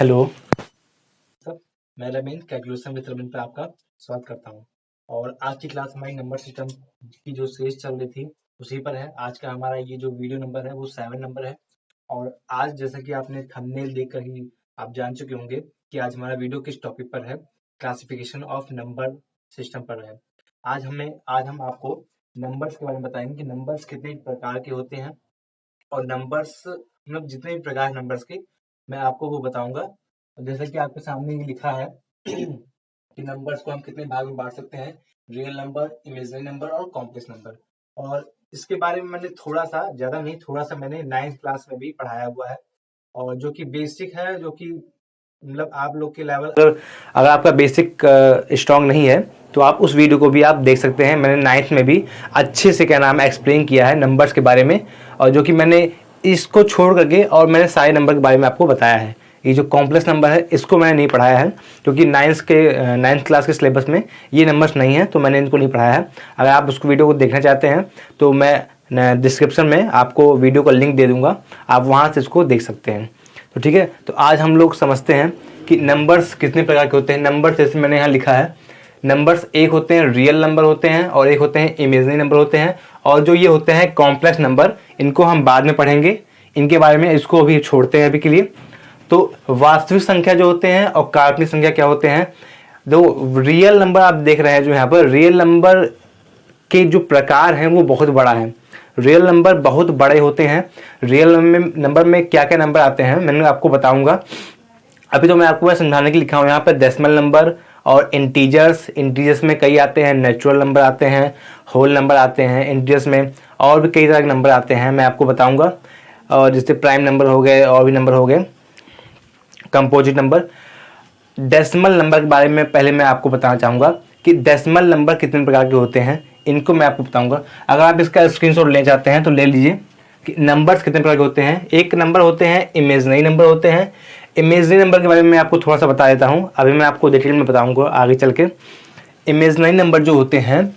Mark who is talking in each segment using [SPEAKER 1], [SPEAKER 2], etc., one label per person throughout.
[SPEAKER 1] Hello सब, मैं Ramen calculation with Ramen पे आपका स्वागत करता हूँ। और आज की क्लास हमारी नंबर सिस्टम की जो सीरीज चल रही थी उसी पर है। आज का हमारा ये जो वीडियो नंबर है वो 7 नंबर है। और आज जैसा कि आपने थंबनेल देखकर ही आप जान चुके होंगे कि आज हमारा वीडियो किस टॉपिक पर है। क्लासिफिकेशन ऑफ नंबर सिस्टम पर है। आज हम आपको नंबर्स के बारे में बताएंगे कि नंबर्स कितने प्रकार के होते हैं। और नंबर्स मतलब जितने भी प्रकार है नंबर्स के मैं आपको वो बताऊंगा। जैसा कि आपके सामने ये लिखा है कि नंबर्स को हम कितने भाग में बांट सकते हैं, रियल नंबर, इमेजिनरी नंबर और कॉम्प्लेक्स नंबर। और इसके बारे में मैंने थोड़ा सा, ज्यादा नहीं, थोड़ा सा मैंने 9th क्लास में भी पढ़ाया हुआ है। और जो कि बेसिक है, जो कि मतलब आप लोग के लेवल, अगर आपका बेसिक स्ट्रांग नहीं है तो आप उस वीडियो को भी आप देख सकते हैं। मैंने 9th में भी अच्छे से क्या नाम है एक्सप्लेन किया है नंबर्स के बारे में। और जो कि मैंने इसको छोड़ करके और मैंने सारे नंबर के बारे में आपको बताया है। ये जो कॉम्प्लेक्स नंबर है इसको मैंने नहीं पढ़ाया है, क्योंकि 9th क्लास के सिलेबस में ये नंबर्स नहीं है, तो मैंने इनको नहीं पढ़ाया है। अगर आप उसको वीडियो को देखना चाहते हैं तो मैं डिस्क्रिप्शन में आपको वीडियो का लिंक दे दूंगा, आप वहाँ से इसको देख सकते हैं। तो ठीक है, तो आज हम लोग समझते हैं कि नंबर्स कितने प्रकार के होते हैं। नंबर्स जैसे मैंने यहाँ लिखा है, नंबर्स एक होते हैं रियल नंबर होते हैं और एक होते हैं इमेजिनरी नंबर होते हैं। और जो ये होते हैं कॉम्प्लेक्स नंबर, इनको हम बाद में पढ़ेंगे, इनके बारे में इसको अभी छोड़ते हैं अभी के लिए। तो वास्तविक संख्या जो होते हैं और काल्पनिक संख्या क्या होते हैं। जो रियल नंबर आप देख रहे हैं, जो यहाँ पर रियल नंबर के जो प्रकार हैं वो बहुत बड़ा है। रियल नंबर बहुत बड़े होते हैं। रियल नंबर में क्या क्या नंबर आते हैं मैंने आपको बताऊंगा। अभी तो मैं आपको वह समझाने के लिए लिखा हूँ यहाँ पर डेसिमल नंबर और इंटीजर्स में कई आते हैं, नेचुरल नंबर आते हैं, होल नंबर आते हैं इंटीजर्स में, और भी कई तरह के नंबर आते हैं, मैं आपको बताऊंगा। और जैसे प्राइम नंबर हो गए, और भी नंबर हो गए, कंपोजिट नंबर। डेसिमल नंबर के बारे में पहले मैं आपको बताना चाहूँगा कि डेसिमल नंबर कितने प्रकार के होते हैं, इनको मैं आपको बताऊंगा। अगर आप इसका स्क्रीनशॉट ले जाते हैं तो ले लीजिए कि नंबर्स कितने प्रकार के होते हैं। एक नंबर होते हैं इमेजिनरी नंबर होते हैं। इमेजिनरी नंबर के बारे में मैं आपको थोड़ा सा बता देता हूँ, अभी मैं आपको डिटेल में बताऊंगा आगे चल के। इमेजिनरी नंबर जो होते हैं,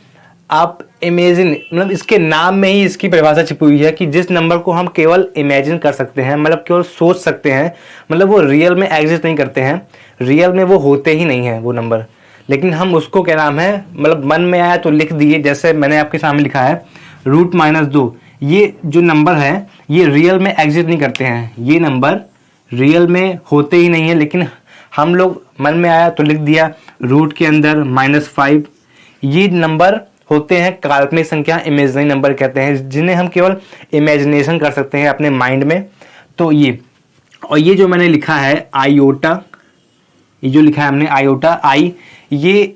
[SPEAKER 1] आप इमेजिन मतलब इसके नाम में ही इसकी परिभाषा छिपी हुई है कि जिस नंबर को हम केवल इमेजिन कर सकते हैं, मतलब केवल सोच सकते हैं, मतलब वो रियल में एग्जिस्ट नहीं करते हैं, रियल में वो होते ही नहीं है वो नंबर, लेकिन हम उसको क्या नाम है मतलब मन में आया तो लिख दिए। जैसे मैंने आपके सामने लिखा है √-2, ये जो नंबर है ये रियल में एग्जिस्ट नहीं करते हैं, ये नंबर रियल में होते ही नहीं है, लेकिन हम लोग मन में आया तो लिख दिया रूट के अंदर -5। ये नंबर होते हैं काल्पनिक संख्या, इमेजिनरी नंबर कहते हैं, जिन्हें हम केवल इमेजिनेशन कर सकते हैं अपने माइंड में। तो ये, और ये जो मैंने लिखा है आयोटा, ये जो लिखा है हमने आयोटा आई, ये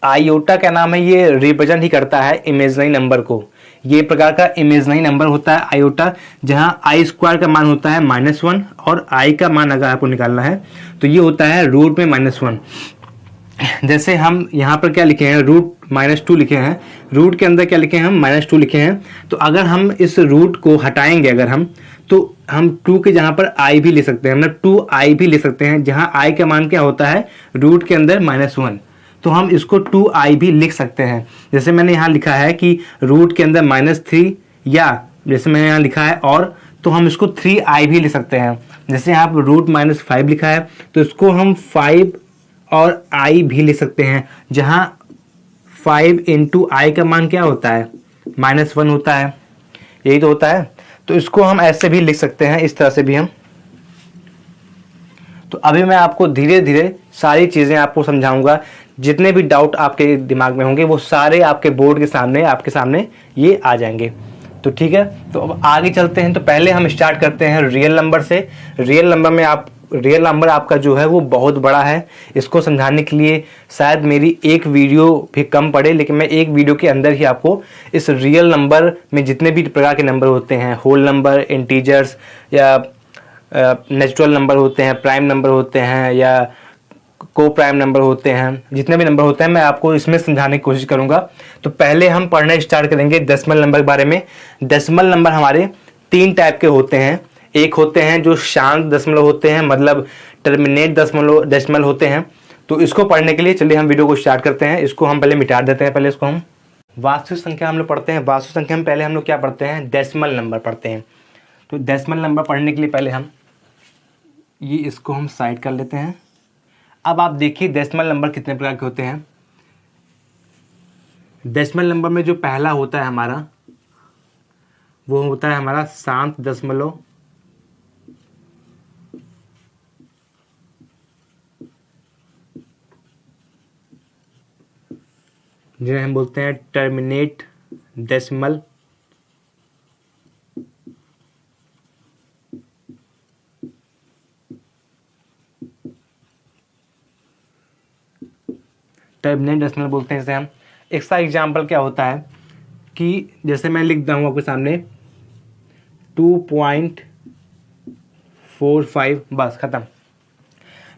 [SPEAKER 1] आयोटा क्या नाम है, ये रिप्रेजेंट ही करता है इमेजिनरी नंबर को। ये प्रकार का इमेजिनरी नंबर होता है आयोटा, जहां i² का मान होता है -1 और i का मान अगर आपको निकालना है तो ये होता है रूट में -1। जैसे हम यहाँ पर क्या लिखे हैं, √-2 लिखे हैं, रूट के अंदर क्या लिखे हैं हम, -2 लिखे हैं। तो अगर हम इस रूट को हटाएंगे, अगर हम, तो हम 2 के जहाँ पर i भी ले सकते हैं, मतलब 2i भी ले सकते हैं, जहाँ i का मान क्या होता है रूट के अंदर -1, तो हम इसको 2i भी लिख सकते हैं। जैसे मैंने यहाँ लिखा है कि रूट के अंदर -3, या जैसे मैंने यहाँ लिखा है और, तो हम इसको 3i भी लिख सकते हैं। जैसे यहाँ पर √-5 लिखा है तो इसको हम 5 और i भी लिख सकते हैं, जहाँ 5 × i का मान क्या होता है -1 होता है, यही तो होता है। तो इसको हम ऐसे भी लिख सकते हैं, इस तरह से भी हम। तो अभी मैं आपको धीरे धीरे सारी चीज़ें आपको समझाऊंगा, जितने भी डाउट आपके दिमाग में होंगे वो सारे आपके बोर्ड के सामने, आपके सामने ये आ जाएंगे। तो ठीक है, तो अब आगे चलते हैं। तो पहले हम स्टार्ट करते हैं रियल नंबर से। रियल नंबर आपका जो है वो बहुत बड़ा है, इसको समझाने के लिए शायद मेरी एक वीडियो भी कम पड़े, लेकिन मैं एक वीडियो के अंदर ही आपको इस रियल नंबर में जितने भी प्रकार के नंबर होते हैं, होल नंबर, इंटीजर्स, या नेचुरल नंबर होते हैं, प्राइम नंबर होते हैं, या को प्राइम नंबर होते हैं, जितने भी नंबर होते हैं मैं आपको इसमें समझाने की कोशिश करूंगा। तो पहले हम पढ़ना स्टार्ट करेंगे डेसिमल नंबर के बारे में। डेसिमल नंबर हमारे 3 टाइप के होते हैं। एक होते हैं जो शांत दशमलव होते हैं, मतलब टर्मिनेट डेसिमल होते हैं। तो इसको पढ़ने के लिए चलिए हम वीडियो को स्टार्ट करते हैं। इसको हम पहले मिटा देते हैं, पहले इसको हम वास्तविक संख्या हम लोग पढ़ते हैं। वास्तविक संख्या में पहले हम लोग क्या पढ़ते हैं, डेसिमल नंबर पढ़ते हैं। तो डेसिमल नंबर पढ़ने के लिए पहले हम ये इसको हम साइड कर लेते हैं। अब आप देखिए डेसिमल नंबर कितने प्रकार के होते हैं। डेसिमल नंबर में जो पहला होता है हमारा, वो होता है हमारा 7 दशमलव, जिन्हें हम बोलते हैं टर्मिनेट डेसिमल। टर्मिनेट डेसिमल बोलते हैं इसे हम। इसका एग्जाम्पल क्या होता है कि जैसे मैं लिख दूँ आपके सामने 2.45, बस खत्म।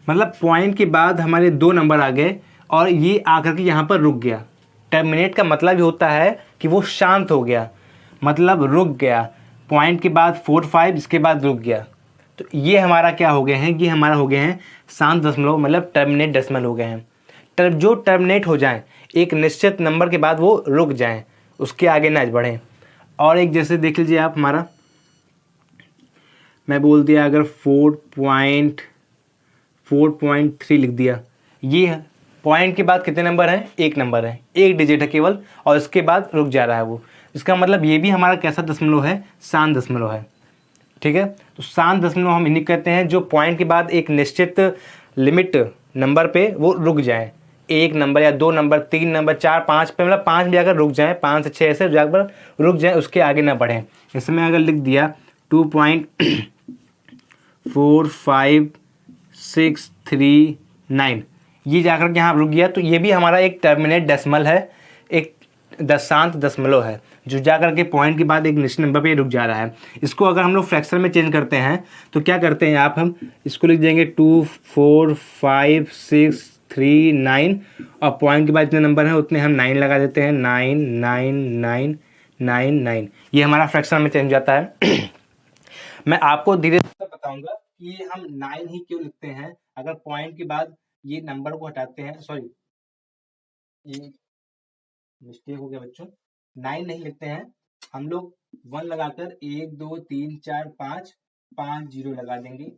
[SPEAKER 1] मतलब पॉइंट के बाद हमारे 2 नंबर आ गए और ये आकर के यहाँ पर रुक गया। टर्मिनेट का मतलब ये होता है कि वो शांत हो गया, मतलब रुक गया। पॉइंट के बाद 45, इसके बाद रुक गया। तो ये हमारा क्या हो गए हैं, ये हमारा हो गए हैं 7 दशमलव, मतलब टर्मिनेट डेसिमल हो गए हैं। जो टर्मिनेट हो जाएं, एक निश्चित नंबर के बाद वो रुक जाएं, उसके आगे ना बढ़ें। और एक जैसे देख लीजिए आप, हमारा मैं बोल दिया अगर 4.3 लिख दिया, ये पॉइंट के बाद कितने नंबर हैं, 1 नंबर है, 1 डिजिट है केवल, और इसके बाद रुक जा रहा है वो। इसका मतलब ये भी हमारा कैसा दशमलव है, 7 दशमलव है। ठीक है, तो 7 दशमलव हम इन्हीं कहते हैं जो पॉइंट के बाद एक निश्चित लिमिट नंबर पे वो रुक जाए। 1 नंबर या 2 नंबर, 3 नंबर, 4, 5 पे, मतलब 5 भी अगर रुक जाए, 5 से 6 ऐसे जाकर रुक जाए, उसके आगे ना बढ़ें। इसमें अगर लिख दिया 2.45639, ये जाकर के यहाँ रुक गया, तो ये भी हमारा एक टर्मिनेट डेसिमल है, एक दशांश दशमलव है, जो जाकर के पॉइंट के बाद एक निश्चित नंबर पे रुक जा रहा है। इसको अगर हम लोग फ्रैक्शन में चेंज करते हैं तो क्या करते हैं आप, हम इसको लिख देंगे 2.45639, और पॉइंट के बाद जितने नंबर हैं उतने हम 9 लगा देते हैं, 99999। ये हमारा फ्रैक्शन में चेंज जाता है। मैं आपको धीरे धीरे बताऊंगा कि हम 9 ही क्यों लिखते हैं। अगर पॉइंट के बाद ये नंबर को हटाते हैं, सॉरी ये मिस्टेक हो गया बच्चों, 9 नहीं लिखते हैं हम लोग, 1 लगाकर 1 2 3 4 5 5 0 लगा देंगे,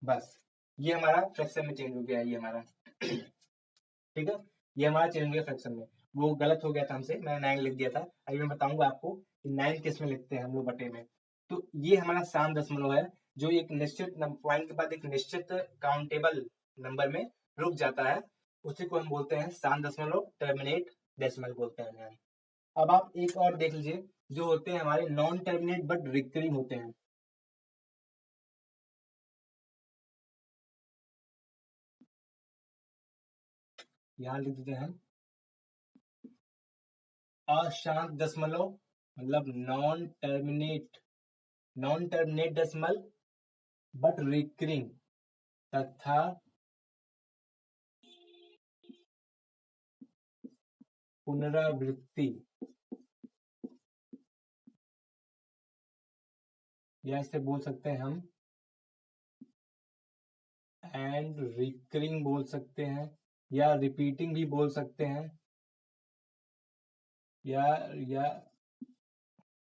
[SPEAKER 1] बस। ये हमारा फ्रैक्शन में चेंज हो गया है, ये हमारा ठीक है, ये हमारा चेंज हो गया फ्रैक्शन में। वो गलत हो गया था हमसे, मैंने 9 लिख दिया था। अभी मैं बताऊंगा आपको कि 9 किस में लिखते हैं हम लोग बटे में। तो ये हमारा 7 दशमलव है, जो एक निश्चित पॉइंट के बाद एक निश्चित काउंटेबल नंबर में रुक जाता है, उसी को हम बोलते हैं 7 दशमलव, टर्मिनेट डेसिमल बोलते हैं। अब आप एक और देख लीजिए, जो होते हैं हमारे नॉन टर्मिनेट बट रिकरिंग होते हैं। यहाँ लिख देते हैं अशांत दशमलव, मतलब non terminate decimal but recurring तथा पुनरावृत्ति, या इसे बोल सकते हैं हम एंड रिकरिंग बोल सकते हैं, या रिपीटिंग भी बोल सकते हैं, या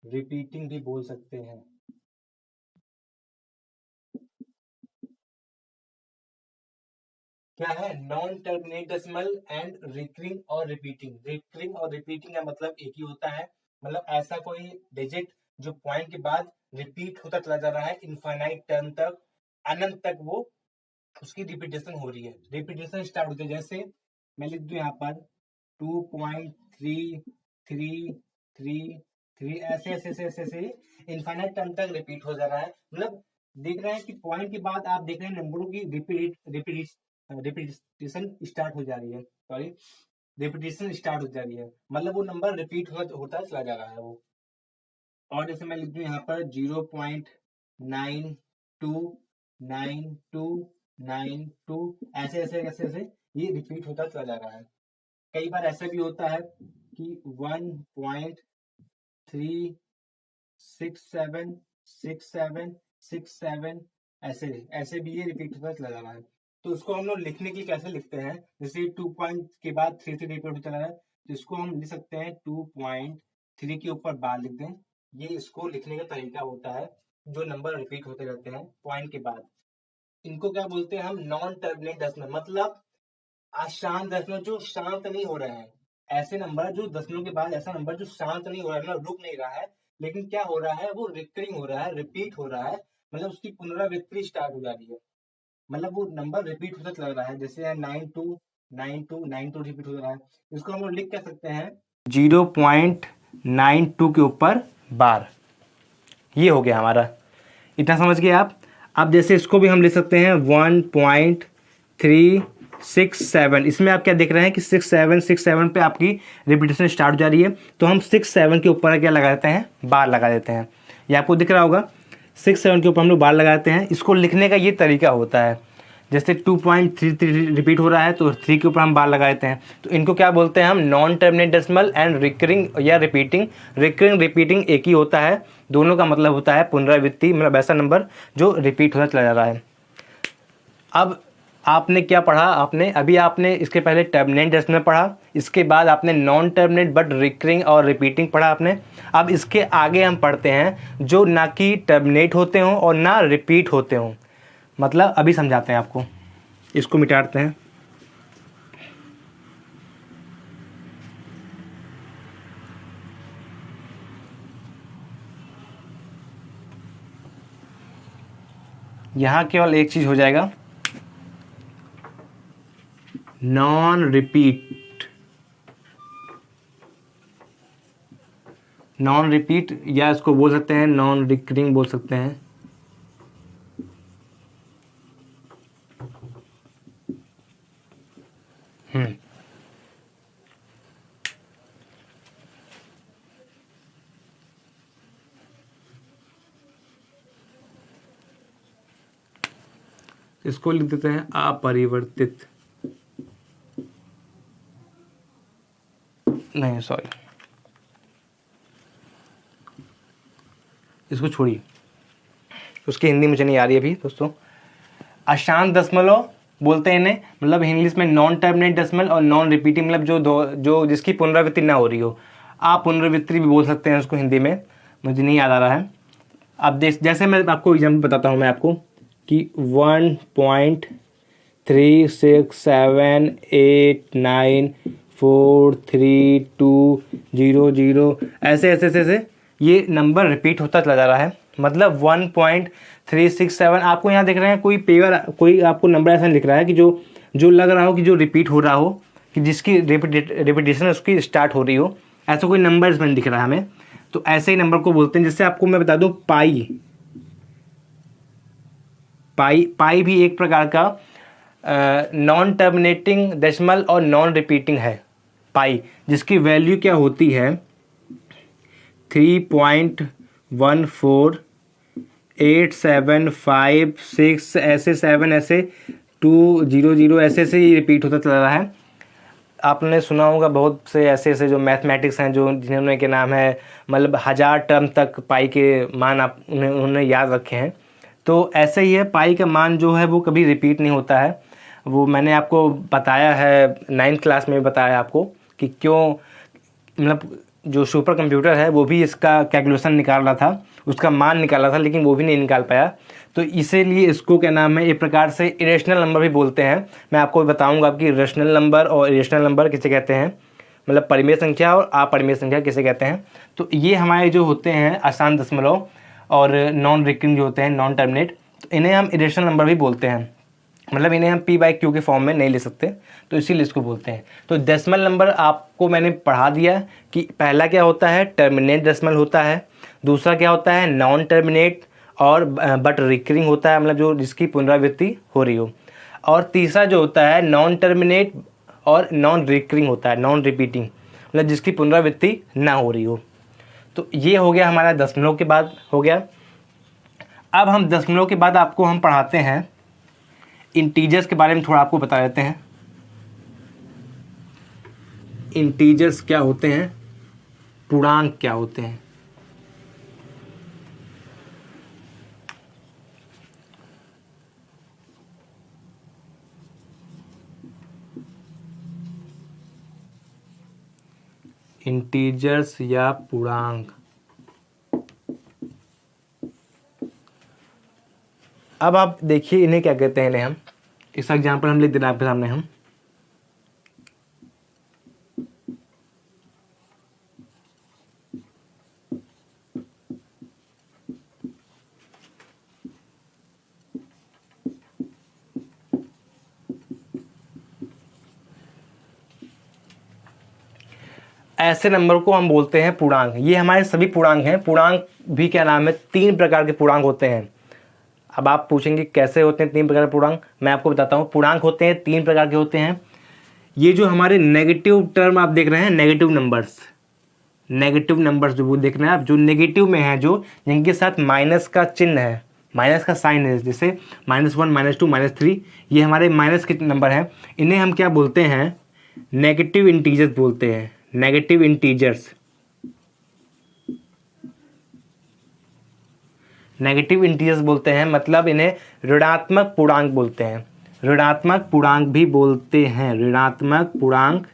[SPEAKER 1] रिपीटिंग भी बोल सकते हैं। क्या है, non terminate decimal and recurring और रिपीटिंग। रिकरिंग और रिपीटिंग का मतलब एक ही होता है, मतलब ऐसा कोई डिजिट जो पॉइंट के बाद रिपीट होता चला जा रहा है इनफाइनाइट टर्म तक, अनंत तक, वो उसकी रिपीटेशन हो रही है, रिपीटेशन स्टार्ट होती है। जैसे मैं लिख दूं यहाँ पर 2.3333, ऐसे ऐसे ऐसे ऐसे ऐसे इनफाइनाइट टर्म तक रिपीट हो जा रहा है। मतलब देख रहे हैं कि पॉइंट के बाद आप देख रहे हैं नंबरों की रिपीटेशन स्टार्ट हो जा रही है, सॉरी रिपीटेशन स्टार्ट हो जा रही है, मतलब वो नंबर रिपीट होता चला जा रहा है वो। और जैसे मैं लिख दूं यहाँ पर 0.929292, ऐसे ऐसे ऐसे ऐसे ये रिपीट होता चला जा रहा है। कई बार ऐसा भी होता है कि 1.3676767, ऐसे ऐसे भी ये रिपीट होता चला जा रहा है। तो उसको हम लोग लिखने के लिए कैसे लिखते हैं, जैसे 2 पॉइंट के बाद 3 से रिपीट होता चला रहा है, तो इसको हम लिख सकते हैं 2.3 के ऊपर बार लिख दें। ये इसको लिखने का तरीका होता है। जो नंबर रिपीट होते रहते हैं पॉइंट के बाद, इनको क्या बोलते हैं हम? नॉन टर्मिनेट डेसिमल, मतलब अशांत दशमलव जो शांत नहीं हो रहे हैं। ऐसे नंबर जो दशमलव के बाद ऐसा नंबर जो शांत नहीं हो रहा है, मतलब रुक नहीं रहा है, लेकिन क्या हो रहा है, वो रिकरिंग हो रहा है, रिपीट हो रहा है, मतलब उसकी पुनरावृत्ति स्टार्ट हो जा रही है, मतलब वो नंबर रिपीट होता चला रहा है। जैसे 929292 रिपीट हो रहा है, इसको हम लोग लिख क्या सकते हैं? 0.92 के ऊपर बार। ये हो गया हमारा, इतना समझ गए आप। अब जैसे इसको भी हम लिख सकते हैं 1.367। इसमें आप क्या देख रहे हैं कि 6767 पे आपकी रिपीटेशन स्टार्ट हो जा रही है, तो हम 67 के ऊपर क्या लगा देते हैं? बार लगा देते हैं। ये आपको दिख रहा होगा, 67 के ऊपर हम लोग बार लगा देते हैं। इसको लिखने का ये तरीका होता है, जैसे 2.33 रिपीट हो रहा है तो 3 के ऊपर हम बार लगा देते हैं। तो इनको क्या बोलते हैं हम? Non terminate decimal and recurring या रिपीटिंग। रिकरिंग रिपीटिंग एक ही होता है, दोनों का मतलब होता है पुनरावृत्ति, मतलब ऐसा नंबर जो रिपीट होता चला जा रहा है। अब आपने क्या पढ़ा? आपने इसके पहले टर्मिनेट डेसिमल पढ़ा, इसके बाद आपने नॉन टर्मिनेट बट रिकरिंग और रिपीटिंग पढ़ा आपने। अब इसके आगे हम पढ़ते हैं जो ना कि टर्मिनेट होते हों और ना रिपीट होते हों, मतलब अभी समझाते हैं आपको। इसको मिटाते हैं। यहां केवल एक चीज हो जाएगा, नॉन रिपीट। नॉन रिपीट या इसको बोल सकते हैं नॉन रिकरिंग बोल सकते हैं। इसको लिख देते हैं अपरिवर्तित, नहीं सॉरी, इसको छोड़िए, उसकी हिंदी मुझे नहीं आ रही अभी दोस्तों। अशांत दशमलव बोलते हैं इन्हें, मतलब इंग्लिश में नॉन टर्मिनेट डेसिमल और नॉन रिपीटिंग, मतलब जो जिसकी पुनरावृत्ति ना हो रही हो। आप पुनरावृत्ति भी बोल सकते हैं उसको हिंदी में, मुझे नहीं याद आ रहा है। अब जैसे मैं आपको एग्जाम्पल बताता हूँ मैं आपको कि 1.3678943200, ऐसे ऐसे ऐसे ऐसे ये नंबर रिपीट होता चला जा रहा है। मतलब 1.367 आपको यहाँ देख रहे हैं, कोई आपको नंबर ऐसा लिख रहा है कि जो लग रहा हो कि जो रिपीट हो रहा हो, कि जिसकी रिपीटेशन उसकी स्टार्ट हो रही हो, ऐसा कोई नंबर इसमें दिख रहा है हमें। तो ऐसे ही नंबर को बोलते हैं। जैसे आपको मैं बता दूं पाई भी एक प्रकार का नॉन टर्मिनेटिंग डेसिमल और नॉन रिपीटिंग है। पाई जिसकी वैल्यू क्या होती है? 3.14875 ऐसे 7 ऐसे 200 ऐसे ऐसे ही रिपीट होता चला रहा है। आपने सुना होगा बहुत से ऐसे ऐसे जो मैथमेटिक्स हैं जो जिन्होंने के नाम है, मतलब 1000 टर्म तक पाई के मान आप उन्होंने याद रखे हैं। तो ऐसे ही है, पाई का मान जो है वो कभी रिपीट नहीं होता है। वो मैंने आपको बताया है 9th क्लास में, बताया आपको कि क्यों, मतलब जो सुपर कंप्यूटर है वो भी इसका कैलकुलेशन निकाल रहा था, उसका मान निकाल रहा था, लेकिन वो भी नहीं निकाल पाया। तो इसीलिए इसको क्या नाम है, एक प्रकार से इरेशनल नंबर भी बोलते हैं। मैं आपको बताऊंगा कि रेशनल नंबर और इरेशनल नंबर किसे कहते हैं, मतलब परिमेय संख्या और अपरिमेय संख्या किसे कहते हैं। तो ये हमारे जो होते हैं अशांत दशमलव और नॉन रिकरिंग जो होते हैं, नॉन टर्मिनेट, तो इन्हें हम इरेशनल नंबर भी बोलते हैं। मतलब इन्हें हम p/q के फॉर्म में नहीं ले सकते, तो इसीलिए इसको बोलते हैं। तो डेसिमल नंबर आपको मैंने पढ़ा दिया कि पहला क्या होता है, टर्मिनेट डेसिमल होता है। दूसरा क्या होता है, नॉन टर्मिनेट और बट रिकरिंग होता है, मतलब जो जिसकी पुनरावृत्ति हो रही हो। और तीसरा जो होता है नॉन टर्मिनेट और नॉन रिकरिंग होता है, नॉन रिपीटिंग, मतलब जिसकी पुनरावृत्ति ना हो रही हो। तो ये हो गया हमारा दशमलव के बाद हो गया। अब हम दशमलव के बाद आपको हम पढ़ाते हैं इंटीजर्स के बारे में, थोड़ा आपको बता देते हैं। इंटीजर्स क्या होते हैं, पूर्णांक क्या होते हैं। इंटीजर्स या पूर्णांक, अब आप देखिए इन्हें क्या कहते हैं, इन्हें हम इस एग्जाम्पल हम लिख दे रहे हैं आपके सामने हम। ऐसे नंबर को हम बोलते हैं पूर्णांक। ये हमारे सभी पूर्णांक हैं। पूर्णांक भी क्या नाम है, 3 प्रकार के पूर्णांक होते हैं। अब आप पूछेंगे कैसे होते हैं 3 प्रकार के पूर्णांक, मैं आपको बताता हूँ। पूर्णांक होते हैं 3 प्रकार के होते हैं। ये जो हमारे नेगेटिव टर्म आप देख रहे हैं, नेगेटिव नंबर्स जो वो देख रहे हैं आप, जो नेगेटिव में है, जो जिनके साथ माइनस का चिन्ह है, माइनस का साइन है, जैसे -1, -2, -3, ये हमारे माइनस के नंबर हैं। इन्हें हम क्या बोलते हैं, नेगेटिव इंटीजर्स बोलते हैं। नेगेटिव इंटीजर्स बोलते हैं, मतलब इन्हें ऋणात्मक पूर्णांक बोलते हैं। ऋणात्मक पूर्णांक भी बोलते हैं, ऋणात्मक पूर्णांक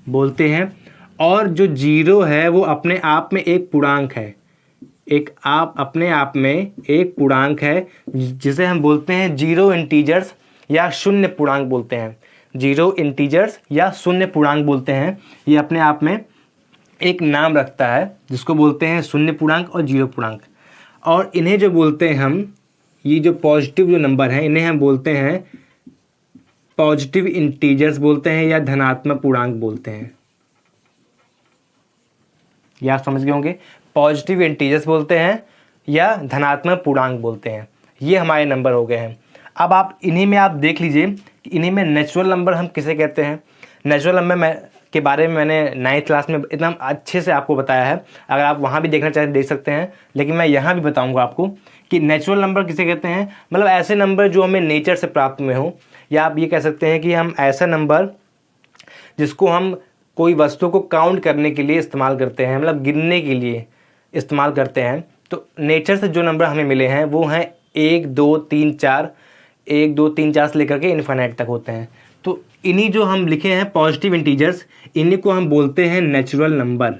[SPEAKER 1] बोलते हैं। और जो जीरो है वो अपने आप में एक पूर्णांक है, अपने आप में एक पूर्णांक है, जिसे हम बोलते हैं जीरो इंटीजर्स या शून्य पूर्णांक बोलते हैं। जीरो इंटीजर्स या शून्य पूर्णांक बोलते हैं। ये अपने आप में एक नाम रखता है जिसको बोलते हैं शून्य पूर्णांक और जीरो पूर्णांक। और इन्हें जो बोलते हैं हम, ये जो पॉजिटिव जो नंबर हैं, इन्हें हम बोलते हैं पॉजिटिव इंटीजर्स बोलते हैं या धनात्मक पूर्णांक बोलते हैं। ये आप समझ गए होंगे, पॉजिटिव इंटीजर्स बोलते हैं या धनात्मक पूर्णांक बोलते हैं। ये हमारे नंबर हो गए हैं। अब आप इन्हीं में आप देख लीजिए कि इन्हीं में नेचुरल नंबर हम किसे कहते हैं। नेचुरल नंबर के बारे में मैंने 9th क्लास में इतना अच्छे से आपको बताया है, अगर आप वहाँ भी देखना चाहें देख सकते हैं, लेकिन मैं यहाँ भी बताऊँगा आपको कि नेचुरल नंबर किसे कहते हैं। मतलब ऐसे नंबर जो हमें नेचर से प्राप्त में हो, या आप ये कह सकते हैं कि हम ऐसा नंबर जिसको हम कोई वस्तु को काउंट करने के लिए इस्तेमाल करते हैं, मतलब गिनने के लिए इस्तेमाल करते हैं। तो नेचर से जो नंबर हमें मिले हैं वो हैं 1, 2, 3, 4, 1, 2, 3, 4 से लेकर के इन्फिनिट तक होते हैं। तो इन्हीं जो हम लिखे हैं पॉजिटिव इंटीजर्स, इन्हीं को हम बोलते हैं नेचुरल नंबर।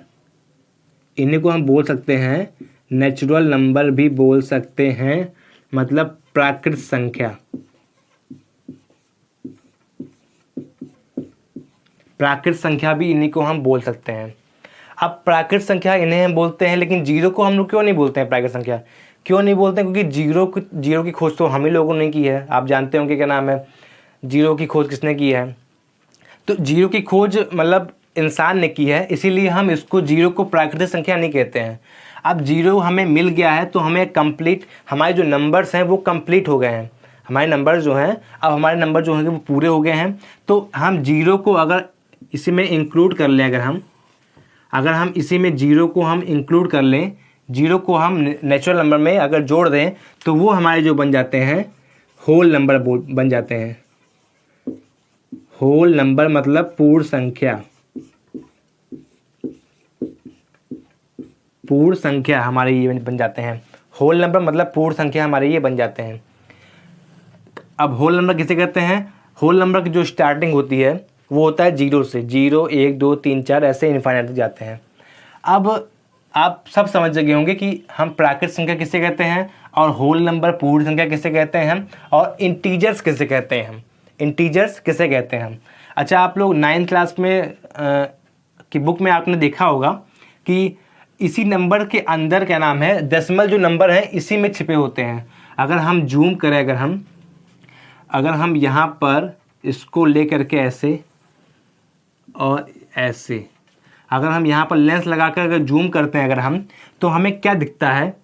[SPEAKER 1] इन्हीं को हम बोल सकते हैं नेचुरल नंबर भी बोल सकते हैं, मतलब प्राकृत संख्या। प्राकृत संख्या भी इन्हीं को हम बोल सकते हैं। अब प्राकृत संख्या इन्हें हम बोलते हैं, लेकिन जीरो को हम लोग क्यों नहीं बोलते हैं प्राकृत संख्या? क्यों नहीं बोलते हैं? क्योंकि जीरो की खोज तो हम ही लोगों ने की है। आप जानते होंगे क्या नाम है, जीरो की खोज किसने की है? तो जीरो की खोज मतलब इंसान ने की है, इसीलिए हम इसको जीरो को प्राकृतिक संख्या नहीं कहते हैं। अब जीरो हमें मिल गया है तो हमें कंप्लीट, हमारे जो नंबर्स हैं वो कंप्लीट हो गए हैं। हमारे नंबर जो हैं, अब हमारे नंबर जो हैं वो पूरे हो गए हैं। तो हम जीरो को अगर इसी में इंक्लूड कर लें, अगर हम इसी में जीरो को हम इंक्लूड कर लें, जीरो को हम नेचुरल नंबर में अगर जोड़ दें, तो वो हमारे जो बन जाते हैं होल नंबर बन जाते हैं। होल नंबर मतलब पूर्ण संख्या। पूर्ण संख्या हमारे ये बन जाते हैं। होल नंबर मतलब पूर्ण संख्या हमारे ये बन जाते हैं। अब होल नंबर किसे कहते हैं? होल नंबर की जो स्टार्टिंग होती है वो होता है जीरो से। 0, 1, 2, 3, 4 ऐसे इनफाइनाइट तक जाते हैं। अब आप सब समझ गए होंगे कि हम प्राकृतिक संख्या किसे कहते हैं, और होल नंबर पूर्ण संख्या किसे कहते हैं हम, और इंटीजर्स किसे कहते हैं हम। इंटीजर्स किसे कहते हैं हम? अच्छा, आप लोग 9th क्लास में की बुक में आपने देखा होगा कि इसी नंबर के अंदर क्या नाम है, डेसिमल जो नंबर है इसी में छिपे होते हैं। अगर हम जूम करें, अगर हम यहाँ पर इसको ले करके ऐसे और ऐसे, अगर हम यहाँ पर लेंस लगाकर अगर जूम करते हैं हम, तो हमें क्या दिखता है?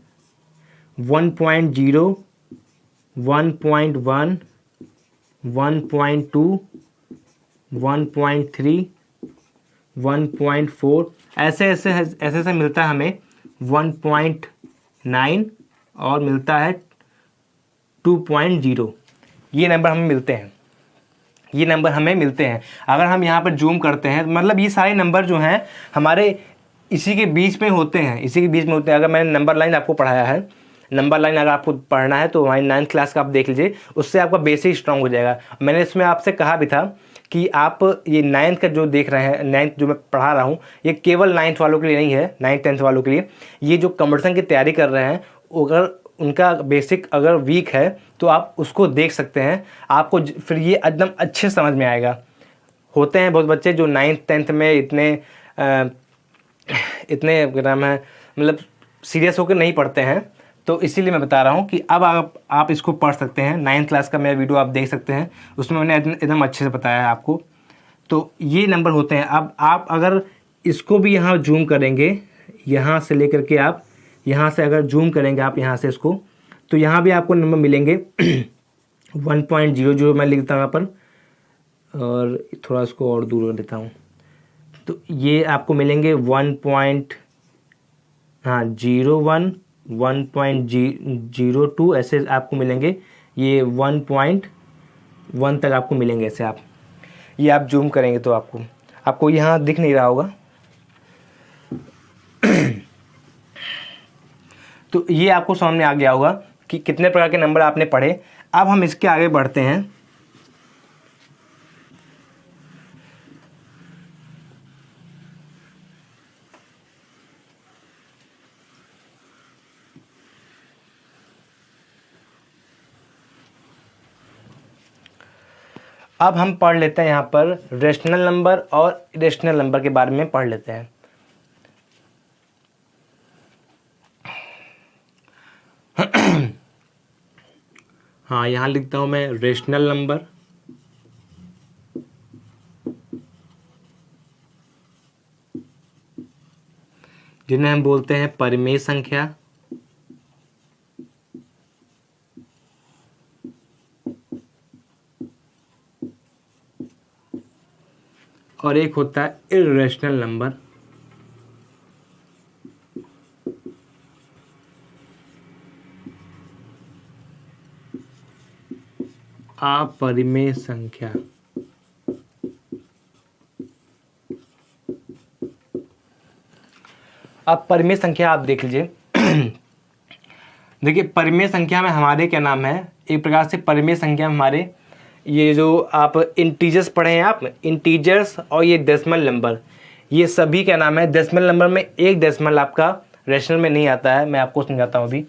[SPEAKER 1] 1.0, 1.1, 1.2, 1.3, 1.4 ऐसे मिलता है हमें 1.9 और मिलता है 2.0। ये नंबर हमें मिलते हैं। अगर हम यहाँ पर जूम करते हैं, मतलब ये सारे नंबर जो हैं हमारे इसी के बीच में होते हैं। अगर मैंने नंबर लाइन आपको पढ़ाया है, नंबर लाइन अगर आपको पढ़ना है तो हमारी 9th क्लास का आप देख लीजिए, उससे आपका बेसिक स्ट्रांग हो जाएगा। मैंने इसमें आपसे कहा भी था कि आप ये 9th का जो देख रहे हैं, 9th जो मैं पढ़ा रहा हूँ, ये केवल 9th वालों के लिए नहीं है, 9th 10th वालों के लिए। ये जो कंपटीशन की तैयारी कर रहे हैं, अगर उनका बेसिक अगर वीक है तो आप उसको देख सकते हैं, आपको फिर ये एकदम अच्छे समझ में आएगा। होते हैं बहुत बच्चे जो 9th 10th में इतने क्या नाम है मतलब सीरियस होकर नहीं पढ़ते हैं, तो इसीलिए मैं बता रहा हूँ कि अब आप इसको पढ़ सकते हैं। 9th क्लास का मेरा वीडियो आप देख सकते हैं, उसमें मैंने एकदम अच्छे से बताया है आपको। तो ये नंबर होते हैं। अब आप अगर इसको भी यहाँ जूम करेंगे, यहाँ से लेकर के आप यहाँ से अगर जूम करेंगे आप यहाँ से इसको, तो यहाँ भी आपको नंबर मिलेंगे 1.00 मैं लिखता हूँ यहाँ पर, और थोड़ा इसको और दूर देता हूँ, तो ये आपको मिलेंगे 1.01 1.02 ऐसे आपको मिलेंगे। ये 1.1 तक आपको मिलेंगे ऐसे। आप ये आप जूम करेंगे तो आपको यहाँ दिख नहीं रहा होगा। तो ये आपको सामने आ गया होगा कि कितने प्रकार के नंबर आपने पढ़े। अब हम इसके आगे बढ़ते हैं। अब हम पढ़ लेते हैं यहाँ पर रेशनल नंबर और इरेशनल नंबर के बारे में पढ़ लेते हैं। हाँ, यहाँ लिखता हूँ मैं रेशनल नंबर, जिन्हें हम बोलते हैं परिमेय संख्या। और एक होता है इरेशनल नंबर। अपरिमेय संख्या। अब परिमेय संख्या आप देख लीजिए। देखिए, परिमेय संख्या में हमारे क्या नाम है, एक प्रकार से परिमेय संख्या में हमारे ये जो आप इंटीजर्स पढ़े हैं, आप इंटीजर्स और ये डेसिमल नंबर, ये सभी क्या नाम है डेसिमल नंबर में एक डेसिमल आपका रेशनल में नहीं आता है। मैं आपको समझाता हूँ अभी।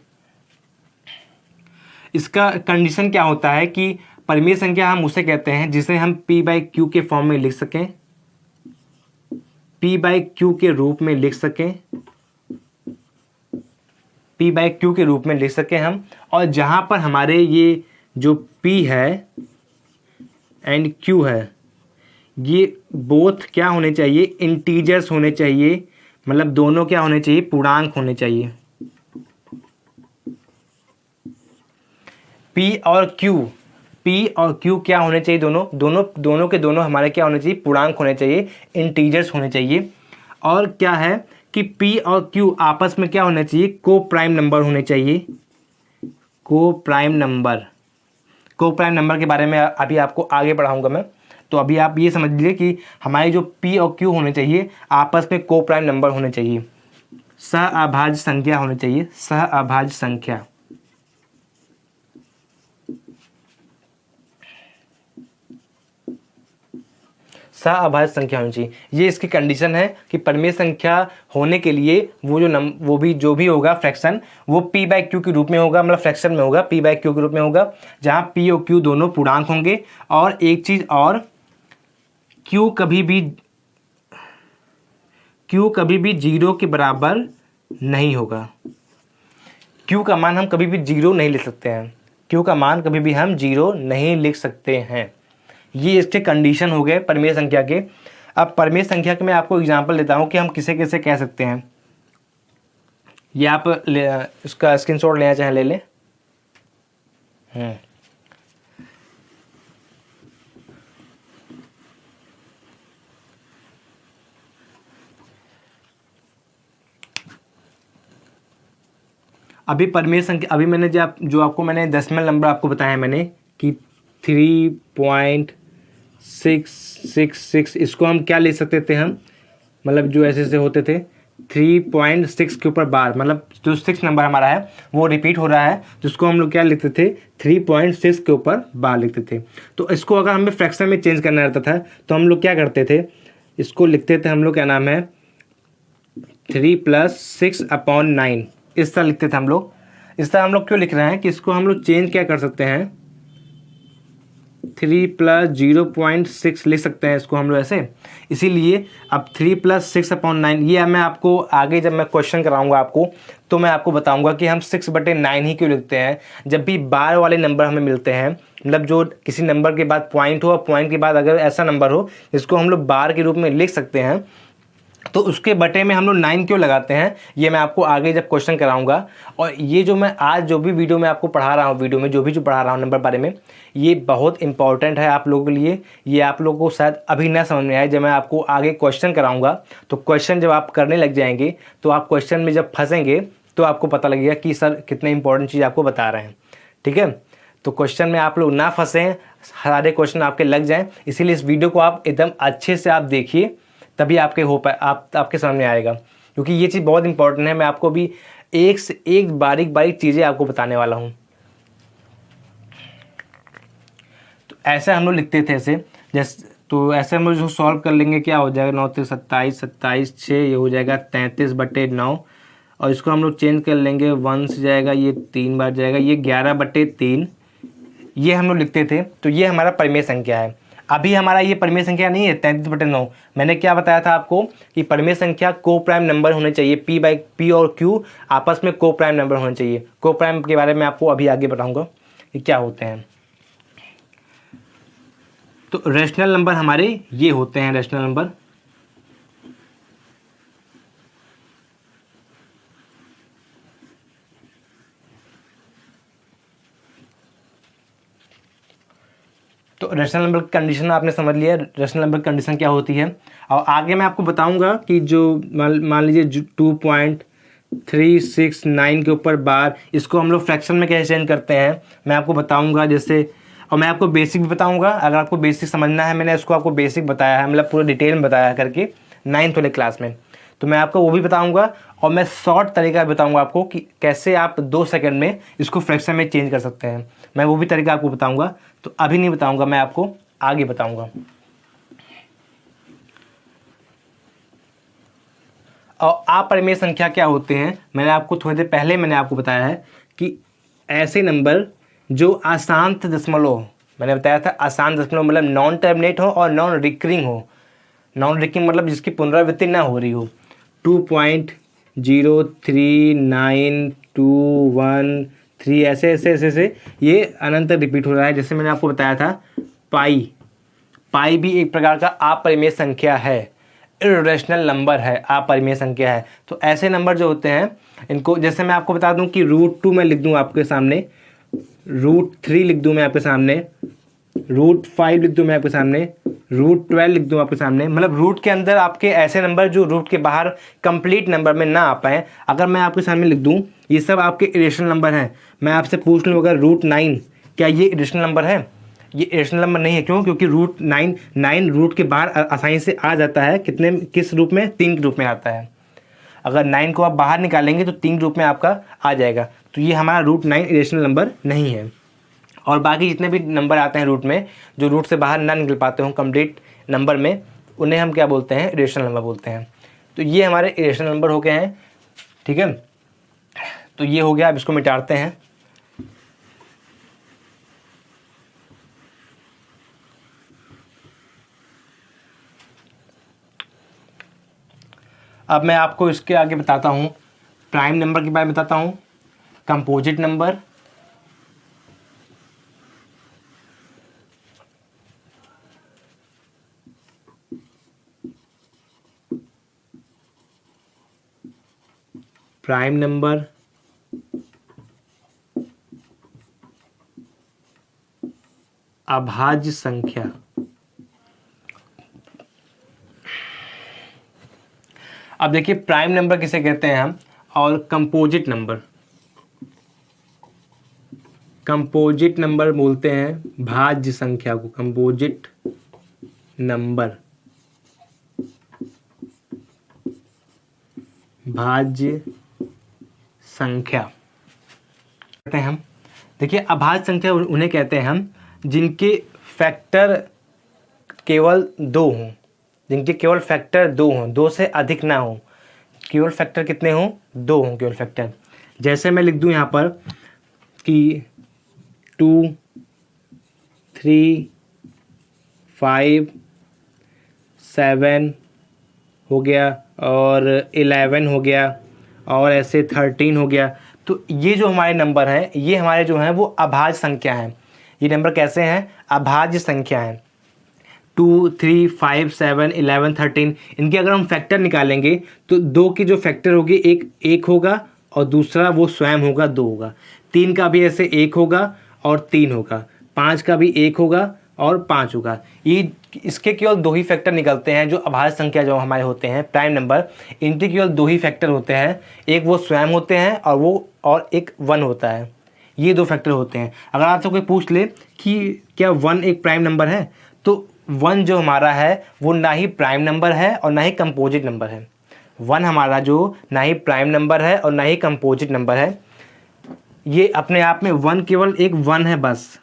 [SPEAKER 1] इसका कंडीशन क्या होता है कि परिमेय संख्या हम उसे कहते हैं जिसे हम p/q के फॉर्म में लिख सकें, p/q के रूप में लिख सकें, p/q के रूप में लिख सकें हम। और जहां पर हमारे ये जो p है एंड q है, ये बोथ क्या होने चाहिए, इंटीजर्स होने चाहिए। मतलब दोनों क्या होने चाहिए, पूर्णांक होने चाहिए। p और q क्या होने चाहिए, दोनों के दोनों हमारे क्या होने चाहिए, पूर्णांक होने चाहिए, इंटीजर्स होने चाहिए। और क्या है कि p और q आपस में क्या होना चाहिए, को प्राइम नंबर होने चाहिए। को प्राइम नंबर के बारे में अभी आपको आगे पढ़ाऊंगा मैं। तो अभी आप ये समझ लीजिए कि हमारे जो p और q होने चाहिए आपस में को प्राइम नंबर होने चाहिए, सहअभाज्य संख्या होनी चाहिए, सहअभाज्य संख्या। सहअभाज्य संख्या होनी चाहिए। ये इसकी कंडीशन है कि परिमेय संख्या होने के लिए जो भी होगा फ्रैक्शन, वो p/q के रूप में होगा, मतलब फ्रैक्शन में होगा, p/q के रूप में होगा, जहाँ p और q दोनों पूर्णांक होंगे। और एक चीज और, q कभी भी 0 के बराबर नहीं होगा। q का मान हम कभी भी 0 नहीं लिख सकते हैं, q का मान कभी भी हम 0 नहीं लिख सकते हैं। ये इसके कंडीशन हो गए परिमेय संख्या के। अब परिमेय संख्या के मैं आपको एग्जांपल देता हूं कि हम किसे कैसे कह सकते हैं। ये आप इसका स्क्रीनशॉट लेना चाहें ले लें। अभी परिमेय संख्या, अभी मैंने जो आपको मैंने डेसिमल नंबर आपको बताया मैंने कि 3.666, इसको हम क्या ले सकते थे हम, मतलब जो ऐसे होते थे 3.6 के ऊपर बार, मतलब जो 6 नंबर हमारा है वो रिपीट हो रहा है, जिसको हम लोग क्या लिखते थे 3.6 के ऊपर बार लिखते थे। तो इसको अगर हमें फ्रैक्शन में चेंज करना रहता था तो हम लोग क्या करते थे, इसको लिखते थे हम लोग क्या नाम है 3 + 6/9, इस तरह लिखते थे हम लोग। इस तरह हम लोग क्यों लिख रहे हैं कि इसको हम लोग चेंज क्या कर सकते हैं, 3 + 0.6 लिख सकते हैं इसको हम लोग ऐसे। इसीलिए अब 3 + 6/9, ये मैं आपको आगे जब मैं क्वेश्चन कराऊंगा आपको तो मैं आपको बताऊंगा कि हम 6/9 ही क्यों लिखते हैं। जब भी बार वाले नंबर हमें मिलते हैं, मतलब जो किसी नंबर के बाद पॉइंट हो और पॉइंट के बाद अगर ऐसा नंबर हो जिसको हम लोग बार के रूप में लिख सकते हैं, तो उसके बटे में हम लोग 9 क्यों लगाते हैं, ये मैं आपको आगे जब क्वेश्चन कराऊंगा। और ये जो मैं आज जो भी वीडियो में आपको पढ़ा रहा हूँ, वीडियो में जो भी पढ़ा रहा हूँ नंबर बारे में, ये बहुत इंपॉर्टेंट है आप लोगों के लिए। ये आप लोगों को शायद अभी ना समझ में आए, जब मैं आपको आगे क्वेश्चन कराऊंगा तो क्वेश्चन जब आप करने लग जाएंगे तो आप क्वेश्चन में जब फंसेंगे तो आपको पता लगेगा कि सर कितने इंपॉर्टेंट चीज़ आपको बता रहे हैं। ठीक है, तो क्वेश्चन में आप लोग ना फंसें, सारे क्वेश्चन आपके लग जाएं, इसीलिए इस वीडियो को आप एकदम अच्छे से आप देखिए, तभी आपके हो पाए आपके सामने आएगा, क्योंकि ये चीज़ बहुत इंपॉर्टेंट है। मैं आपको भी एक से एक बारीक बारीक चीज़ें आपको बताने वाला हूँ। तो ऐसे हम लोग लिखते थे ऐसे, जैसे तो ऐसे हम लोग जो सॉल्व कर लेंगे, क्या हो जाएगा, 9 × 27, 27 6, ये हो जाएगा 33/9। और इसको हम लोग चेंज कर लेंगे, 1 से जाएगा, ये 3 बार जाएगा, ये 11/3, ये हम लोग लिखते थे। तो ये हमारा परिमेय संख्या है। अभी हमारा ये परिमेय संख्या नहीं है 33/9। मैंने क्या बताया था आपको कि परिमेय संख्या को प्राइम नंबर होने चाहिए, P और Q आपस में को प्राइम नंबर होने चाहिए। को प्राइम के बारे में आपको अभी आगे बताऊंगा कि क्या होते हैं। तो रेशनल नंबर हमारे ये होते हैं, रेशनल नंबर। तो रेशनल नंबर की कंडीशन आपने समझ लिया, रेशनल नंबर कंडीशन क्या होती है। और आगे मैं आपको बताऊंगा कि जो मान लीजिए 2.369 के ऊपर बार, इसको हम लोग फ्रैक्शन में कैसे चेंज करते हैं मैं आपको बताऊंगा जैसे। और मैं आपको बेसिक भी बताऊंगा, अगर आपको बेसिक समझना है, मैंने इसको आपको बेसिक बताया है, मतलब पूरा डिटेल में बताया करके 9th वाले क्लास में, तो मैं आपको वो भी बताऊंगा। और मैं शॉर्ट तरीका बताऊंगा आपको कि कैसे आप 2 सेकंड में इसको फ्रैक्शन में चेंज कर सकते हैं, मैं वो भी तरीका आपको बताऊंगा। तो अभी नहीं बताऊंगा, मैं आपको आगे बताऊंगा। और अपरिमेय संख्या क्या होते हैं, मैंने आपको थोड़ी देर पहले मैंने आपको बताया है कि ऐसे नंबर जो अशांत दशमलव, मैंने बताया था अशांत दशमलव मतलब नॉन टर्मिनेट हो और नॉन रिकरिंग हो। नॉन रिकरिंग मतलब जिसकी पुनरावृत्ति ना हो रही हो। 2.03921 ऐसे ऐसे ऐसे ऐसे ये अनंत रिपीट हो रहा है। जैसे मैंने आपको बताया था पाई भी एक प्रकार का अपरिमेय संख्या है, इर्रेशनल नंबर है, अपरिमेय संख्या है। तो ऐसे नंबर जो होते हैं इनको, जैसे मैं आपको बता दूं कि √2 मैं लिख दूं आपके सामने, √3 लिख दूं मैं आपके सामने, √5 लिख दूं मैं आपके सामने, √12 लिख दूं आपके सामने। मतलब रूट के अंदर आपके ऐसे नंबर जो रूट के बाहर कंप्लीट नंबर में ना आ पाए, अगर मैं आपके सामने लिख दूं, ये सब आपके इरेशनल नंबर हैं। मैं आपसे पूछ लूँ अगर √9, क्या ये इरेशनल नंबर है? ये इरेशनल नंबर नहीं है। क्यों? क्योंकि √9 रूट के बाहर आसानी से आ जाता है। किस रूप में? 3 के रूप में आता है। अगर 9 को आप बाहर निकालेंगे तो 3 रूप में आपका आ जाएगा। तो ये हमारा √9 इरेशनल नंबर नहीं है। और बाकी जितने भी नंबर आते हैं रूट में, जो रूट से बाहर ना निकल पाते हो कंप्लीट नंबर में, उन्हें हम क्या बोलते हैं? इरेशनल नंबर बोलते हैं। तो ये हमारे इरेशनल नंबर हो गए हैं। ठीक है, तो ये हो गया। अब इसको मिटाते हैं। अब मैं आपको इसके आगे बताता हूँ, प्राइम नंबर के बारे में बताता हूँ, कंपोजिट नंबर, प्राइम नंबर, अभाज्य संख्या। अब देखिए प्राइम नंबर किसे कहते हैं हम, और कंपोजिट नंबर। कंपोजिट नंबर बोलते हैं भाज्य संख्या को, कंपोजिट नंबर, भाज्य संख्या कहते हैं हम। देखिए अभाज्य संख्या उन्हें कहते हैं हम जिनके फैक्टर केवल 2 हों, जिनके केवल फैक्टर 2 हों, 2 से अधिक ना हो। केवल फैक्टर कितने हों? 2 हों केवल फैक्टर। जैसे मैं लिख दूं यहाँ पर कि 2, 3, 5, 7 हो गया और 11 हो गया और ऐसे 13 हो गया। तो ये जो हमारे नंबर हैं ये हमारे जो हैं वो अभाज्य संख्या हैं। ये नंबर कैसे हैं? अभाज्य संख्या हैं। 2, 3, 5, 7, 11, 13 इनके अगर हम फैक्टर निकालेंगे तो 2 की जो फैक्टर होगी एक होगा और दूसरा वो स्वयं होगा 2 होगा। 3 का भी ऐसे 1 होगा और 3 होगा। 5 का भी 1 होगा और 5 होगा। ये इसके केवल 2 ही फैक्टर निकलते हैं। जो अभाज्य संख्या जो हमारे होते हैं प्राइम नंबर, इनके केवल 2 ही फैक्टर होते हैं। एक वो स्वयं होते हैं और एक 1 होता है। ये 2 फैक्टर होते हैं। अगर आपसे कोई पूछ ले कि क्या 1 एक प्राइम नंबर है, तो 1 जो हमारा है वो ना ही प्राइम नंबर है और ना ही कंपोजिट नंबर है। 1 हमारा जो ना ही प्राइम नंबर है और ना ही कंपोजिट नंबर है। ये अपने आप में 1 केवल एक 1 है बस।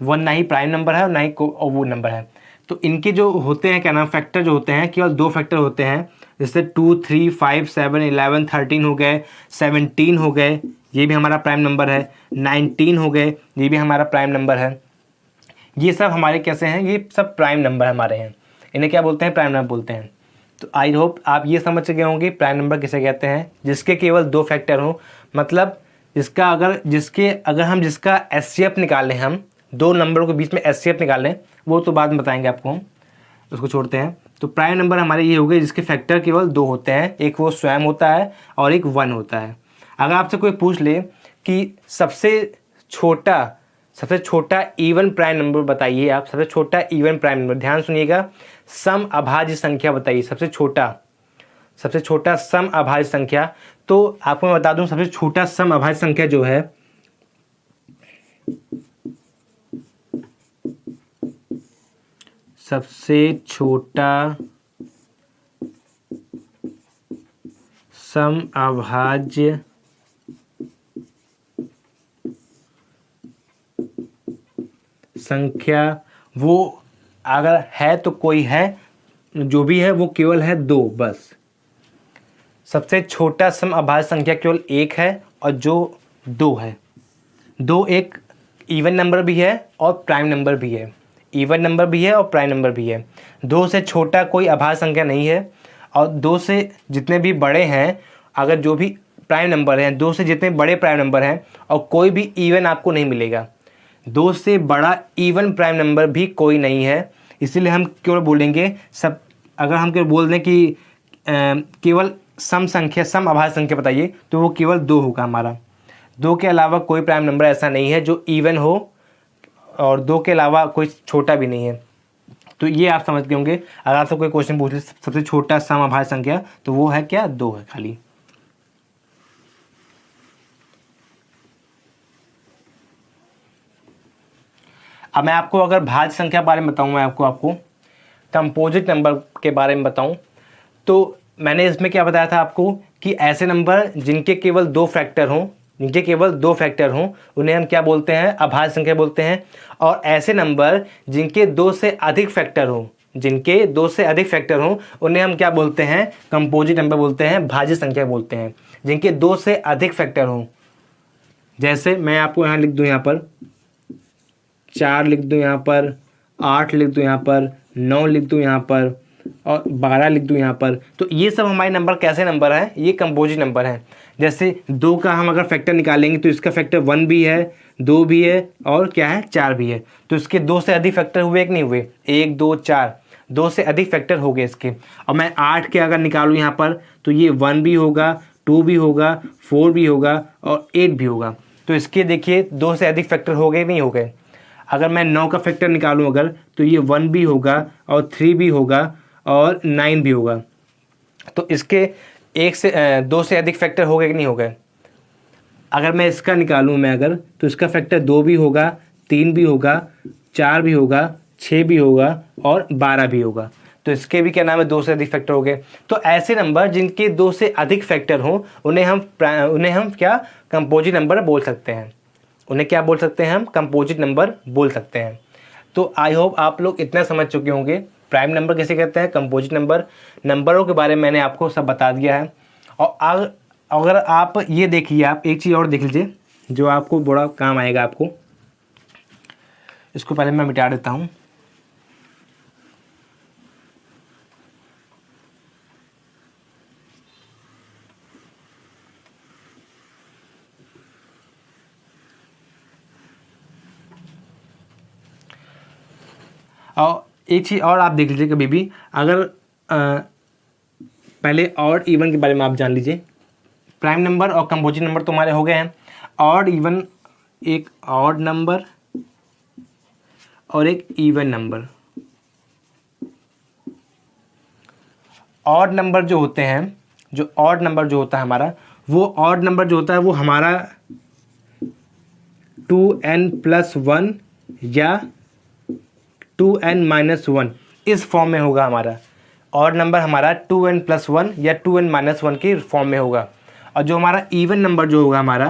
[SPEAKER 1] 1 ना ही प्राइम नंबर है और ना ही वो नंबर है। तो इनके जो होते हैं क्या नाम फैक्टर जो होते हैं केवल 2 फैक्टर होते हैं। जैसे 2, 3, 5, 7, 11, 13 हो गए, 17 हो गए, ये भी हमारा प्राइम नंबर है, 19 हो गए, ये भी हमारा प्राइम नंबर है। ये सब हमारे कैसे हैं? ये सब प्राइम नंबर हमारे हैं। इन्हें क्या बोलते हैं? प्राइम नंबर बोलते हैं। तो आई होप आप ये समझ गए होंगे प्राइम नंबर किसे कहते हैं, जिसके केवल 2 फैक्टर हो। मतलब अगर हम जिसका एचसीएफ निकालें, हम 2 नंबरों के बीच में एचसीएफ निकालें, वो तो बाद में बताएंगे आपको हम, उसको छोड़ते हैं। तो प्राइम नंबर हमारे ये हो गए जिसके फैक्टर केवल 2 होते हैं। एक वो स्वयं होता है और एक 1 होता है। अगर आपसे कोई पूछ ले कि सबसे छोटा इवन प्राइम नंबर बताइए, आप सबसे छोटा इवन प्राइम नंबर, ध्यान सुनिएगा, सम अभाज्य संख्या बताइए, सबसे छोटा सम अभाज्य संख्या। तो आपको मैं बता दूं सबसे छोटा सम अभाज्य संख्या जो है सबसे छोटा सम अभाज्य संख्या वो अगर है तो कोई है, जो भी है वो केवल है 2 बस। सबसे छोटा सम अभाज्य संख्या केवल 1 है और जो 2 है। 2 एक इवन नंबर भी है और प्राइम नंबर भी है। इवन नंबर भी है और प्राइम नंबर भी है। 2 से छोटा कोई अभाज्य संख्या नहीं है। और 2 से जितने भी बड़े हैं, अगर जो भी प्राइम नंबर हैं, 2 से जितने बड़े प्राइम नंबर हैं, और कोई भी इवन आपको नहीं मिलेगा। 2 से बड़ा इवन प्राइम नंबर भी कोई नहीं है। इसीलिए हम केवल बोलेंगे अगर हम केवल बोल दें कि केवल सम अभाज्य संख्या बताइए, तो वो केवल 2 होगा हमारा। 2 के अलावा कोई प्राइम नंबर ऐसा नहीं है जो इवन हो, और 2 के अलावा कोई छोटा भी नहीं है। तो ये आप समझ गए होंगे। अगर आपसे कोई क्वेश्चन पूछ ले सबसे छोटा सम अभाज्य संख्या, तो वो है क्या? 2 है खाली। अब मैं आपको अगर भाज्य संख्या के बारे में बताऊं, मैं आपको कंपोजिट नंबर के बारे में बताऊं, तो मैंने इसमें क्या बताया था आपको कि ऐसे नंबर जिनके केवल 2 फैक्टर हों, उन्हें हम क्या बोलते हैं? अभाज्य संख्या बोलते हैं। और ऐसे नंबर जिनके 2 से अधिक फैक्टर हों, उन्हें हम क्या बोलते हैं? कंपोजिट नंबर बोलते हैं, भाज्य संख्या बोलते हैं। जिनके 2 से अधिक फैक्टर हों, जैसे मैं आपको यहाँ लिख दूँ, यहाँ पर 4 लिख दूँ, यहाँ पर 8 लिख दूँ, यहाँ पर 9 लिख दूँ, यहाँ पर और 12 लिख दूँ यहाँ पर। तो ये सब हमारे नंबर कैसे नंबर हैं? ये कंपोजिट नंबर हैं। जैसे 2 का हम अगर फैक्टर निकालेंगे तो इसका फैक्टर 1 भी है, 2 भी है और क्या है? 4 भी है। तो इसके 2 से अधिक फैक्टर हुए कि नहीं हुए? 1, 2, 4, 2 से अधिक फैक्टर हो गए इसके। और मैं 8 के अगर निकालूँ यहाँ पर, तो ये 1 भी होगा, 2 भी होगा, 4 भी होगा और 8 भी होगा। तो इसके देखिए 2 से अधिक फैक्टर हो गए नहीं हो गए। अगर मैं 9 का फैक्टर निकालूं अगर, तो ये 1 भी होगा और 3 भी होगा और 9 भी होगा। तो इसके 2 से अधिक फैक्टर हो गए कि नहीं हो गए। अगर मैं इसका निकालूं अगर, तो इसका फैक्टर 2 भी होगा, 3 भी होगा, 4 भी होगा, 6 भी होगा और 12 भी होगा। तो इसके भी क्या नाम है? 2 से अधिक फैक्टर हो गए। तो ऐसे नंबर जिनके 2 से अधिक फैक्टर हों, उन्हें हम क्या कंपोजिट नंबर बोल सकते हैं। उन्हें क्या बोल सकते हैं? हम कंपोजिट नंबर बोल सकते हैं। तो आई होप आप लोग इतना समझ चुके होंगे प्राइम नंबर किसे कहते हैं, कंपोजिट नंबरों के बारे में मैंने आपको सब बता दिया है। अगर आप ये देखिए, आप एक चीज़ और देख लीजिए जो आपको बड़ा काम आएगा आपको। इसको पहले मैं मिटा देता हूँ। और एक चीज़ और आप देख लीजिए, कभी भी अगर पहले ऑड इवन के बारे में आप जान लीजिए। प्राइम नंबर और कंपोजिट नंबर तुम्हारे हो गए हैं। ऑड इवन, एक ऑड नंबर और एक इवन नंबर। ऑड नंबर जो होते हैं, जो ऑड नंबर जो होता है हमारा, वो ऑड नंबर जो होता है वो हमारा 2n+1 या 2n-1 इस फॉर्म में होगा हमारा। ऑड नंबर हमारा 2n+1 या 2n-1 के फॉर्म में होगा। और जो हमारा इवन नंबर जो होगा हमारा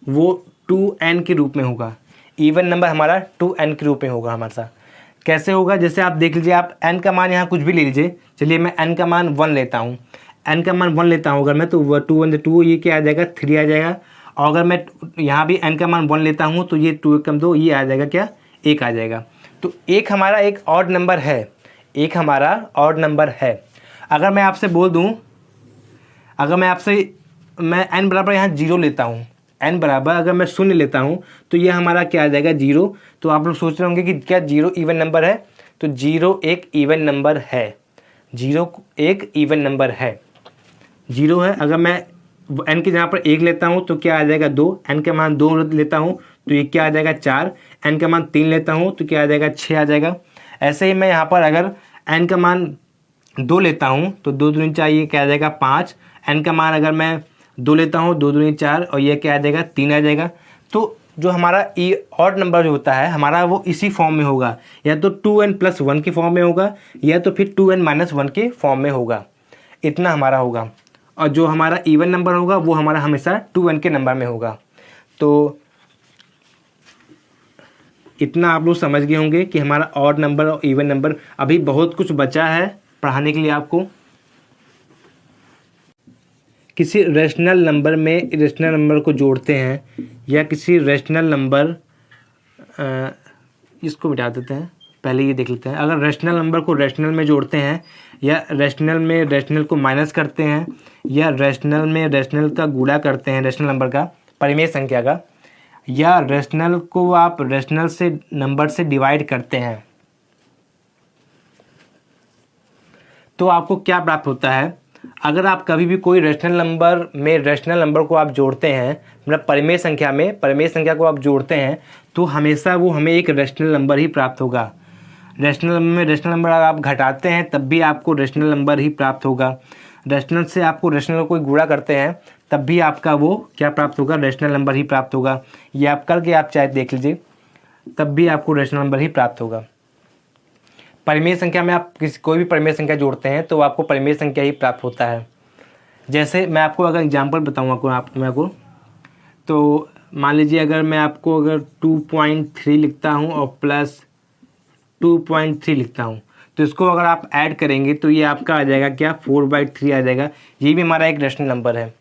[SPEAKER 1] वो 2n के रूप में होगा। इवन नंबर हमारा 2n के रूप में होगा हमारे साथ। कैसे होगा, जैसे आप देख लीजिए, आप n का मान यहाँ कुछ भी ले लीजिए। चलिए मैं n का मान 1 लेता हूँ। n का मान 1 लेता हूँ अगर मैं, तो 2 1 2, ये क्या आ जाएगा 3 आ जाएगा। और अगर मैं यहाँ भी n का मान 1 लेता हूँ तो ये 2 कम 2, ये आ जाएगा क्या 1 आ जाएगा। तो एक हमारा एक ऑड नंबर है, एक हमारा ऑड नंबर है। अगर मैं आपसे बोल दूँ, अगर मैं आपसे मैं n बराबर यहाँ 0 लेता हूँ, n बराबर अगर मैं 0 लेता हूँ तो ये हमारा क्या आ जाएगा 0। तो आप लोग सोच रहे होंगे कि क्या 0 इवन नंबर है, तो 0 एक इवन नंबर है। 0 एक इवन नंबर है, 0 है। अगर मैं n के जहाँ पर 1 लेता हूँ तो क्या आ जाएगा 2, n का मान 2 लेता हूँ तो ये क्या आ जाएगा 4, n का मान 3 लेता हूँ तो क्या आ जाएगा 6 आ जाएगा। ऐसे ही मैं यहाँ पर अगर n का मान 2 लेता हूँ तो 2 दूनी 4, ये क्या आ जाएगा 5। n का मान अगर मैं 2 लेता हूँ, 2 दूनी 4, और ये क्या आ जाएगा 3 आ जाएगा। तो जो हमारा ऑड नंबर जो होता है हमारा वो इसी फॉर्म में होगा, या तो 2n+1 के फॉर्म में होगा या तो फिर 2n-1 के फॉर्म में होगा। इतना हमारा होगा। और जो हमारा इवन नंबर होगा वो हमारा हमेशा 2n के नंबर में होगा। तो इतना आप लोग समझ गए होंगे कि हमारा ऑड नंबर और इवन नंबर। अभी बहुत कुछ बचा है पढ़ाने के लिए आपको। किसी रेशनल नंबर में इरेशनल नंबर को जोड़ते हैं, या किसी रेशनल नंबर, इसको मिटा देते हैं, पहले ये देख लेते हैं। अगर रेशनल नंबर को रेशनल में जोड़ते हैं, या रेशनल में रेशनल को माइनस करते हैं, या रेशनल में रेशनल का गुणा करते हैं, रेशनल नंबर का, परिमेय संख्या का, या रेशनल को आप रेशनल से नंबर से डिवाइड करते हैं, तो आपको क्या प्राप्त होता है। अगर आप कभी भी कोई रेशनल नंबर में रेशनल नंबर को आप जोड़ते हैं, मतलब परिमेय संख्या में परिमेय संख्या को आप जोड़ते हैं, तो हमेशा वो हमें एक रेशनल नंबर ही प्राप्त होगा। रेशनल नंबर में रेशनल नंबर अगर आप घटाते हैं तब भी आपको रेशनल नंबर ही प्राप्त होगा। रेशनल से आपको रेशनल को गुणा करते हैं तब भी आपका वो क्या प्राप्त होगा, रेशनल नंबर ही प्राप्त होगा। ये आप करके आप चाहे देख लीजिए, तब भी आपको रेशनल नंबर ही प्राप्त होगा। परिमेय संख्या में आप कोई भी परिमेय संख्या जोड़ते हैं तो आपको परिमेय संख्या ही प्राप्त होता है। जैसे मैं आपको अगर एग्जांपल बताऊँ आपको तो मान लीजिए, अगर मैं आपको अगर 2.3 लिखता हूँ और प्लस 2.3 लिखता हूँ, तो इसको अगर आप ऐड करेंगे तो ये आपका आ जाएगा क्या 4/3 आ जाएगा। ये भी हमारा एक रेशनल नंबर है।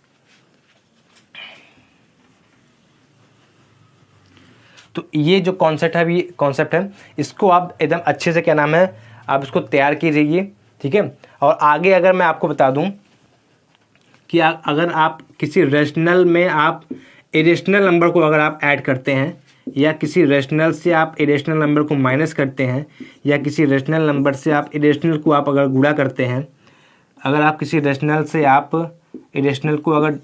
[SPEAKER 1] तो ये जो कॉन्सेप्ट है इसको आप एकदम अच्छे से क्या नाम है, आप इसको तैयार कीजिए, ठीक है। और आगे अगर मैं आपको बता दूं कि अगर आप किसी रेशनल में आप इरेशनल नंबर को अगर आप ऐड करते हैं, या किसी रेशनल से आप इरेशनल नंबर को माइनस करते हैं, या किसी रेशनल नंबर से आप इरेशनल को आप अगर गुणा करते हैं, अगर आप किसी रेशनल से आप इरेशनल को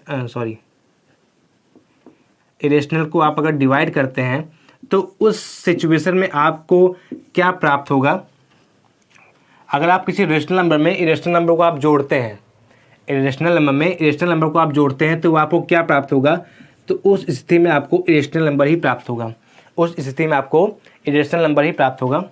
[SPEAKER 1] इरेशनल को आप अगर डिवाइड करते हैं, तो उस सिचुएशन में आपको क्या प्राप्त होगा। अगर आप किसी रेशनल नंबर में इरेशनल नंबर को आप जोड़ते हैं, इरेशनल नंबर में इरेशनल नंबर को आप जोड़ते हैं, तो आपको क्या प्राप्त होगा, तो उस स्थिति में आपको इरेशनल नंबर ही प्राप्त होगा। उस स्थिति में आपको इरेशनल नंबर ही प्राप्त होगा।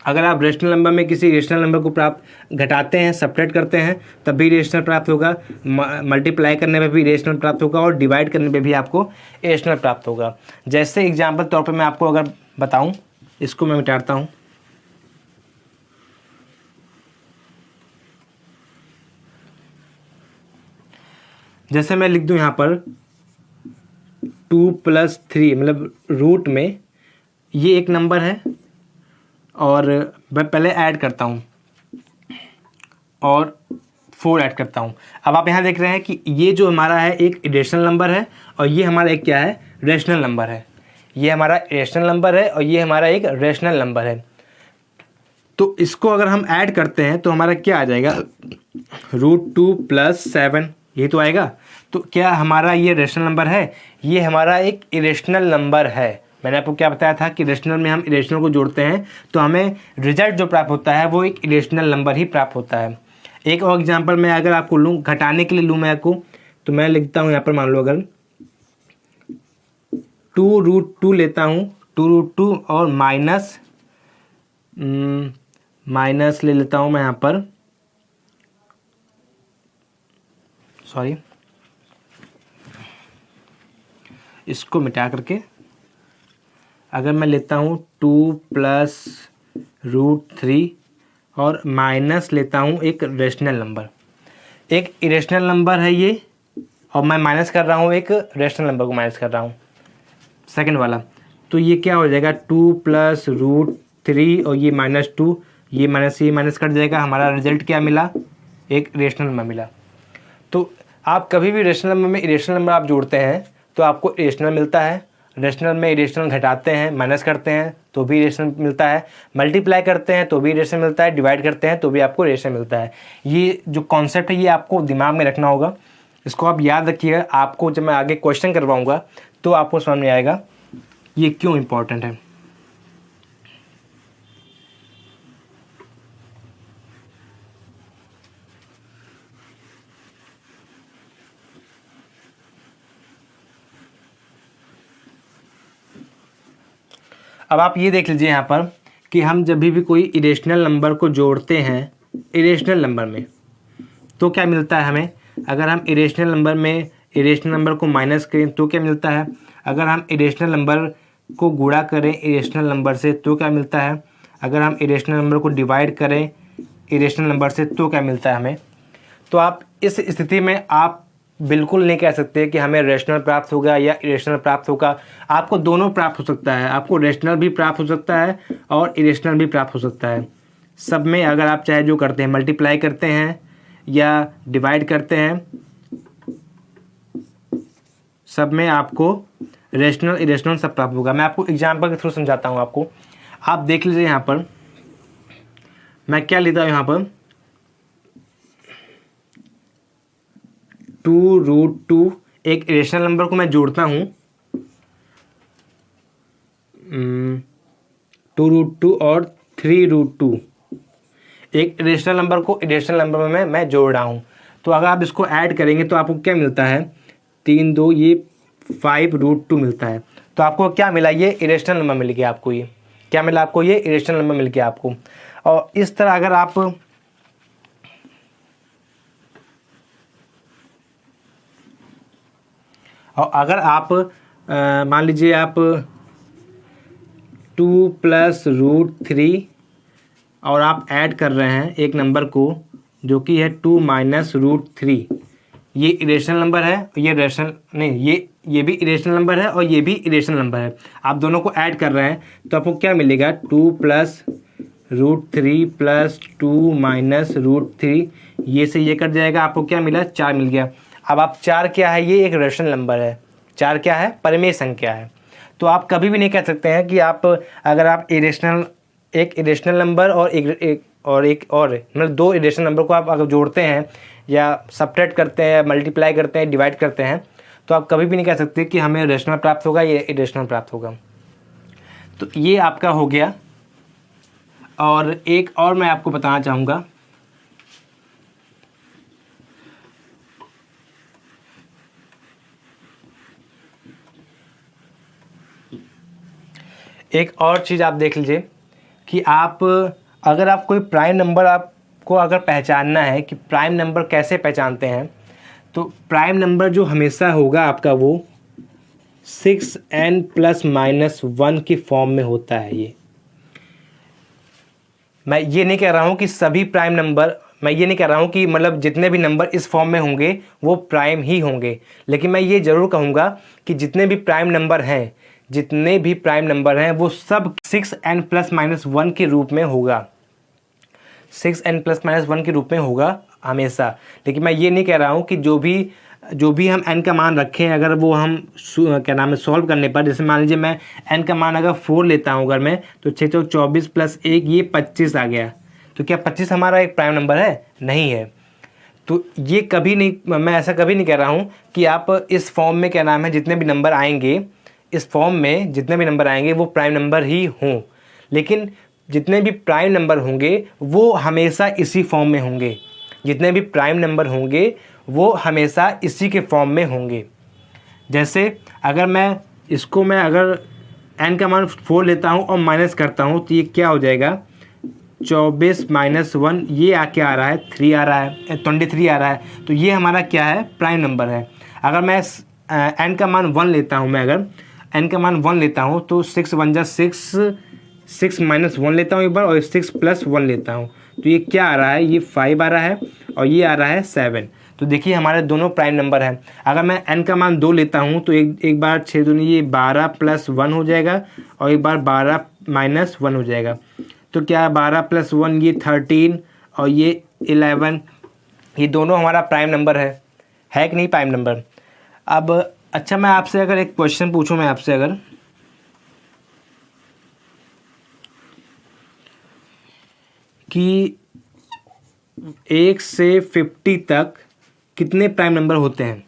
[SPEAKER 1] अगर आप रेशनल नंबर में किसी रेशनल नंबर को प्राप्त घटाते हैं, सब्ट्रैक्ट करते हैं, तब भी रेशनल प्राप्त होगा। मल्टीप्लाई करने पे भी रेशनल प्राप्त होगा, और डिवाइड करने पे भी आपको रेशनल प्राप्त होगा। जैसे एग्जांपल तौर पे मैं आपको अगर बताऊं, इसको मैं मिटाता हूं। जैसे मैं लिख दूं यहाँ पर 2+3 मतलब रूट में ये एक नंबर है और मैं पहले ऐड करता हूँ और 4 ऐड करता हूँ। अब आप यहाँ देख रहे हैं कि ये जो हमारा है एक इरेशनल नंबर है और ये हमारा एक क्या है, रेशनल नंबर है। ये हमारा इरेशनल नंबर है और ये हमारा एक रेशनल नंबर है। तो इसको अगर हम ऐड करते हैं तो हमारा क्या आ जाएगा, √2 + 7 ये तो आएगा। तो क्या हमारा ये रेशनल नंबर है? ये हमारा एक इरेशनल नंबर है। मैंने आपको क्या बताया था कि रेशनल में हम इरेशनल को जोड़ते हैं तो हमें रिजल्ट जो प्राप्त होता है वो एक इरेशनल नंबर ही प्राप्त होता है। एक और एग्जांपल मैं अगर आपको लूँ, घटाने के लिए लूँ मैं आपको, तो मैं लिखता हूँ यहाँ पर, मान लो अगर 2√2 लेता हूँ, 2√2 और माइनस ले लेता हूँ मैं यहाँ पर, सॉरी, इसको मिटा करके अगर मैं लेता हूँ 2 + √3 और माइनस लेता हूँ एक रेशनल नंबर, एक इरेशनल नंबर है ये, और मैं माइनस कर रहा हूँ एक रेशनल नंबर को माइनस कर रहा हूँ, सेकंड वाला। तो ये क्या हो जाएगा, 2 + √3 और ये -2, ये माइनस कट जाएगा, हमारा रिजल्ट क्या मिला, एक रेशनल नंबर मिला। तो आप कभी भी रेशनल नंबर में इरेशनल नंबर आप जोड़ते हैं तो आपको इरेशनल मिलता है। रेशनल में इरेशनल घटाते हैं, माइनस करते हैं तो भी इरेशनल मिलता है, मल्टीप्लाई करते हैं तो भी इरेशनल मिलता है, डिवाइड करते हैं तो भी आपको इरेशनल मिलता है। ये जो कॉन्सेप्ट है ये आपको दिमाग में रखना होगा, इसको आप याद रखिएगा। आपको जब मैं आगे क्वेश्चन करवाऊँगा तो आपको समझ में आएगा ये क्यों इम्पोर्टेंट है। अब आप ये देख लीजिए यहाँ पर कि हम जब भी कोई इरेशनल नंबर को जोड़ते हैं इरेशनल नंबर में तो क्या मिलता है हमें। अगर हम इरेशनल नंबर में इरेशनल नंबर को माइनस करें तो क्या मिलता है, अगर हम इरेशनल नंबर को गुणा करें इरेशनल नंबर से तो क्या मिलता है, अगर हम इरेशनल नंबर को डिवाइड करें इरेशनल नंबर से तो क्या मिलता है हमें। तो आप इस स्थिति में आप बिल्कुल नहीं कह सकते कि हमें रेशनल प्राप्त होगा या इरेशनल प्राप्त होगा। आपको दोनों प्राप्त हो सकता है, आपको रेशनल भी प्राप्त हो सकता है और इरेशनल भी प्राप्त हो सकता है। सब में अगर आप चाहे जो करते हैं, मल्टीप्लाई करते हैं या डिवाइड करते हैं, सब में आपको रेशनल इरेशनल सब प्राप्त होगा। मैं आपको एग्जाम्पल के थ्रू समझाता हूँ आपको। आप देख लीजिए यहाँ पर मैं क्या लेता हूँ, यहाँ पर 2√2 एक इरेशनल नंबर को मैं जोड़ता हूँ 2√2 और 3√2, एक इरेशनल नंबर को इरेशनल नंबर में मैं जोड़ रहा हूँ। तो अगर आप इसको ऐड करेंगे तो आपको क्या मिलता है, 3 2 ये 5√2 मिलता है। तो आपको क्या मिला, ये इरेशनल नंबर मिल गया। आपको ये क्या मिला, आपको ये इरेशनल नंबर मिल गया आपको। और इस तरह अगर आप मान लीजिए आप 2 + √3 और आप ऐड कर रहे हैं एक नंबर को जो कि है 2 - √3, ये इरेशनल नंबर है, ये रेशनल नहीं, ये भी इरेशनल नंबर है और ये भी इरेशनल नंबर है। आप दोनों को ऐड कर रहे हैं तो आपको क्या मिलेगा, 2 + √3 + 2 - √3, ये से ये कट जाएगा, आपको क्या मिला, 4 मिल गया। अब आप 4 क्या है, ये एक रेशनल नंबर है, 4 क्या है, परिमेय संख्या है। तो आप कभी भी नहीं कह सकते हैं कि आप अगर आप एक इरेशनल नंबर और एक मतलब 2 इरेशनल नंबर को आप अगर जोड़ते हैं या सब्ट्रैक्ट करते हैं, मल्टीप्लाई करते हैं, डिवाइड करते हैं, तो आप कभी भी नहीं कह सकते कि हमें रेशनल प्राप्त होगा या इरेशनल प्राप्त होगा। तो ये आपका हो गया। और एक और मैं आपको बताना चाहूँगा, एक और चीज़ आप देख लीजिए कि आप अगर आप कोई प्राइम नंबर आपको अगर पहचानना है कि प्राइम नंबर कैसे पहचानते हैं, तो प्राइम नंबर जो हमेशा होगा आपका वो 6n ± 1 की फॉर्म में होता है। ये मैं ये नहीं कह रहा हूँ कि सभी प्राइम नंबर, मैं ये नहीं कह रहा हूँ कि मतलब जितने भी नंबर इस फॉर्म में होंगे वो प्राइम ही होंगे, लेकिन मैं ये ज़रूर कहूँगा कि जितने भी प्राइम नंबर हैं वो सब 6n+-1 के रूप में होगा, 6n+-1 के रूप में होगा हमेशा। लेकिन मैं ये नहीं कह रहा हूँ कि जो भी हम n का मान रखें, अगर वो हम क्या नाम है सॉल्व करने पर, जैसे मान लीजिए मैं n का मान अगर 4 लेता हूँ अगर मैं, तो 6 चौक 24 + 1 ये 25 आ गया। तो क्या 25 हमारा एक प्राइम नंबर है? नहीं है। तो ये कभी नहीं, मैं ऐसा कभी नहीं कह रहा हूँ कि आप इस फॉर्म में क्या नाम है जितने भी नंबर आएंगे, इस फॉर्म में जितने भी नंबर आएंगे वो प्राइम नंबर ही हों, लेकिन जितने भी प्राइम नंबर होंगे वो हमेशा इसी फॉर्म में होंगे, जितने भी प्राइम नंबर होंगे वो हमेशा इसी के फॉर्म में होंगे। जैसे अगर मैं अगर n का मान 4 लेता हूँ और माइनस करता हूँ तो ये क्या हो जाएगा, 24 - 1, ये क्या आ रहा है, 3 आ रहा है, 23 आ रहा है। तो ये हमारा क्या है, प्राइम नंबर है। अगर मैं n का मान 1 लेता हूँ, मैं अगर n का मान 1 लेता हूँ तो 6 × 1 = 6, 6 - 1 लेता हूँ एक बार और 6 + 1 लेता हूँ, तो ये क्या आ रहा है, ये 5 आ रहा है और ये आ रहा है 7। तो देखिए हमारे दोनों प्राइम नंबर हैं। अगर मैं n का मान 2 लेता हूँ तो एक बार 6 दूनी ये 12 + 1 हो जाएगा और एक बार 12 - 1 हो जाएगा। तो क्या 12 + 1 ये 13 और ये 11, ये दोनों हमारा प्राइम नंबर है कि नहीं प्राइम नंबर। अब अच्छा, मैं आपसे अगर एक क्वेश्चन पूछूं, मैं आपसे अगर कि 1 से 50 तक कितने प्राइम नंबर होते हैं,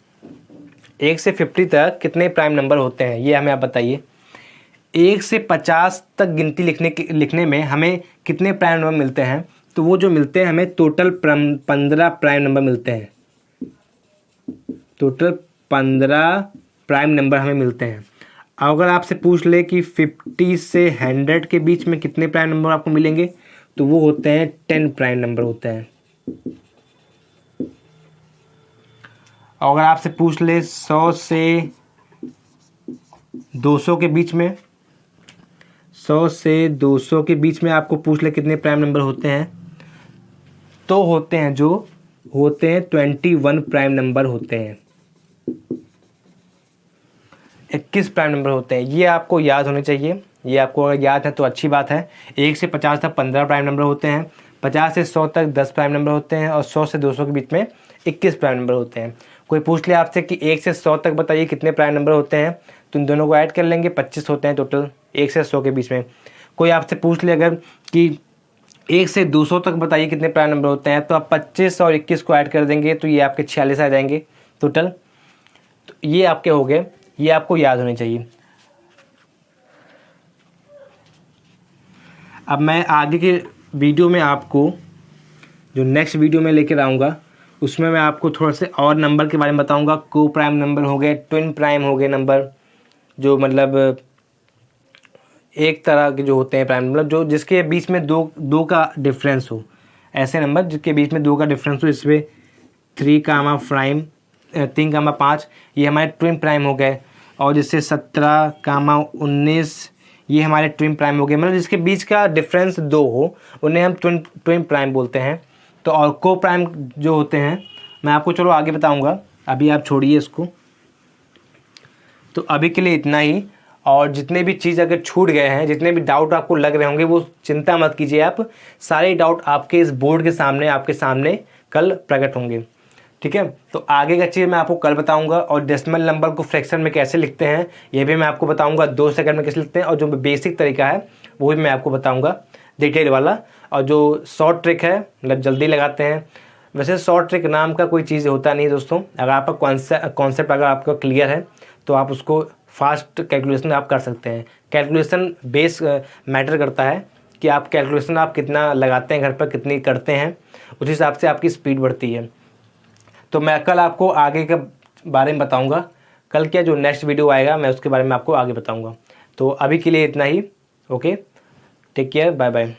[SPEAKER 1] 1 से 50 तक कितने प्राइम नंबर होते हैं, ये हमें आप बताइए। 1 से 50 तक गिनती लिखने में हमें कितने प्राइम नंबर मिलते हैं, तो वो जो मिलते हैं हमें टोटल 15 प्राइम नंबर मिलते हैं, टोटल 15 प्राइम नंबर हमें मिलते हैं। अगर आपसे पूछ ले कि 50 से 100 के बीच में कितने प्राइम नंबर आपको मिलेंगे, तो वो होते हैं 10 प्राइम नंबर होते हैं। अगर आपसे पूछ ले 100 से 200 के बीच में, 100 से 200 के बीच में आपको पूछ ले कितने प्राइम नंबर होते हैं, तो होते हैं 21 प्राइम नंबर होते हैं, 21 प्राइम नंबर होते हैं। ये आपको याद होने चाहिए, ये आपको अगर याद है तो अच्छी बात है। 1 से 50 तक 15 प्राइम नंबर होते हैं, 50 से 100 तक 10 प्राइम नंबर होते हैं और 100 से 200 के बीच में 21 प्राइम नंबर होते हैं। कोई पूछ ले आपसे कि 1 से 100 तक बताइए कितने प्राइम नंबर होते हैं, तो इन दोनों को ऐड कर लेंगे, 25 होते हैं टोटल 1 से 100 के बीच में। कोई आपसे पूछ ले अगर कि 1 से 200 तक बताइए कितने प्राइम नंबर होते हैं, तो आप 25 और 21 को ऐड कर देंगे तो ये आपके 46 आ जाएंगे टोटल। तो ये आपके हो गए, ये आपको याद होने चाहिए। अब मैं आगे के वीडियो में आपको जो नेक्स्ट वीडियो में लेकर आऊँगा उसमें मैं आपको थोड़ा से और नंबर के बारे में बताऊँगा। को प्राइम नंबर हो गए, ट्विन प्राइम हो गए नंबर, जो मतलब एक तरह के जो होते हैं प्राइम नंबर, जो जिसके बीच में दो का डिफरेंस हो, ऐसे नंबर जिसके बीच में 2 का डिफरेंस हो, इसमें 3,5 ये हमारे ट्विन प्राइम हो गए, और जैसे 17,19 ये हमारे ट्विन प्राइम हो गए, मतलब जिसके बीच का डिफरेंस 2 हो उन्हें हम ट्विन प्राइम बोलते हैं। तो और को प्राइम जो होते हैं मैं आपको चलो आगे बताऊंगा, अभी आप छोड़िए इसको। तो अभी के लिए इतना ही, और जितने भी चीज़ अगर छूट गए हैं, जितने भी डाउट आपको लग रहे होंगे, वो चिंता मत कीजिए आप, सारे डाउट आपके इस बोर्ड के सामने आपके सामने कल प्रकट होंगे, ठीक है। तो आगे का चीज़ मैं आपको कल बताऊंगा, और डेसिमल नंबर को फ्रैक्शन में कैसे लिखते हैं ये भी मैं आपको बताऊंगा, 2 सेकंड में कैसे लिखते हैं, और जो बेसिक तरीका है वो भी मैं आपको बताऊंगा डिटेल वाला, और जो शॉर्ट ट्रिक है मतलब जल्दी लगाते हैं। वैसे शॉर्ट ट्रिक नाम का कोई चीज़ होता नहीं दोस्तों, अगर आपका कॉन्सेप्ट अगर आपका क्लियर है तो आप उसको फास्ट कैलकुलेशन आप कर सकते हैं। कैलकुलेशन बेस मैटर करता है कि आप कैलकुलेशन आप कितना लगाते हैं घर पर, कितनी करते हैं, उस हिसाब से आपकी स्पीड बढ़ती है। तो मैं कल आपको आगे के बारे में बताऊंगा, कल क्या जो नेक्स्ट वीडियो आएगा मैं उसके बारे में आपको आगे बताऊंगा। तो अभी के लिए इतना ही, okay, take care, bye bye.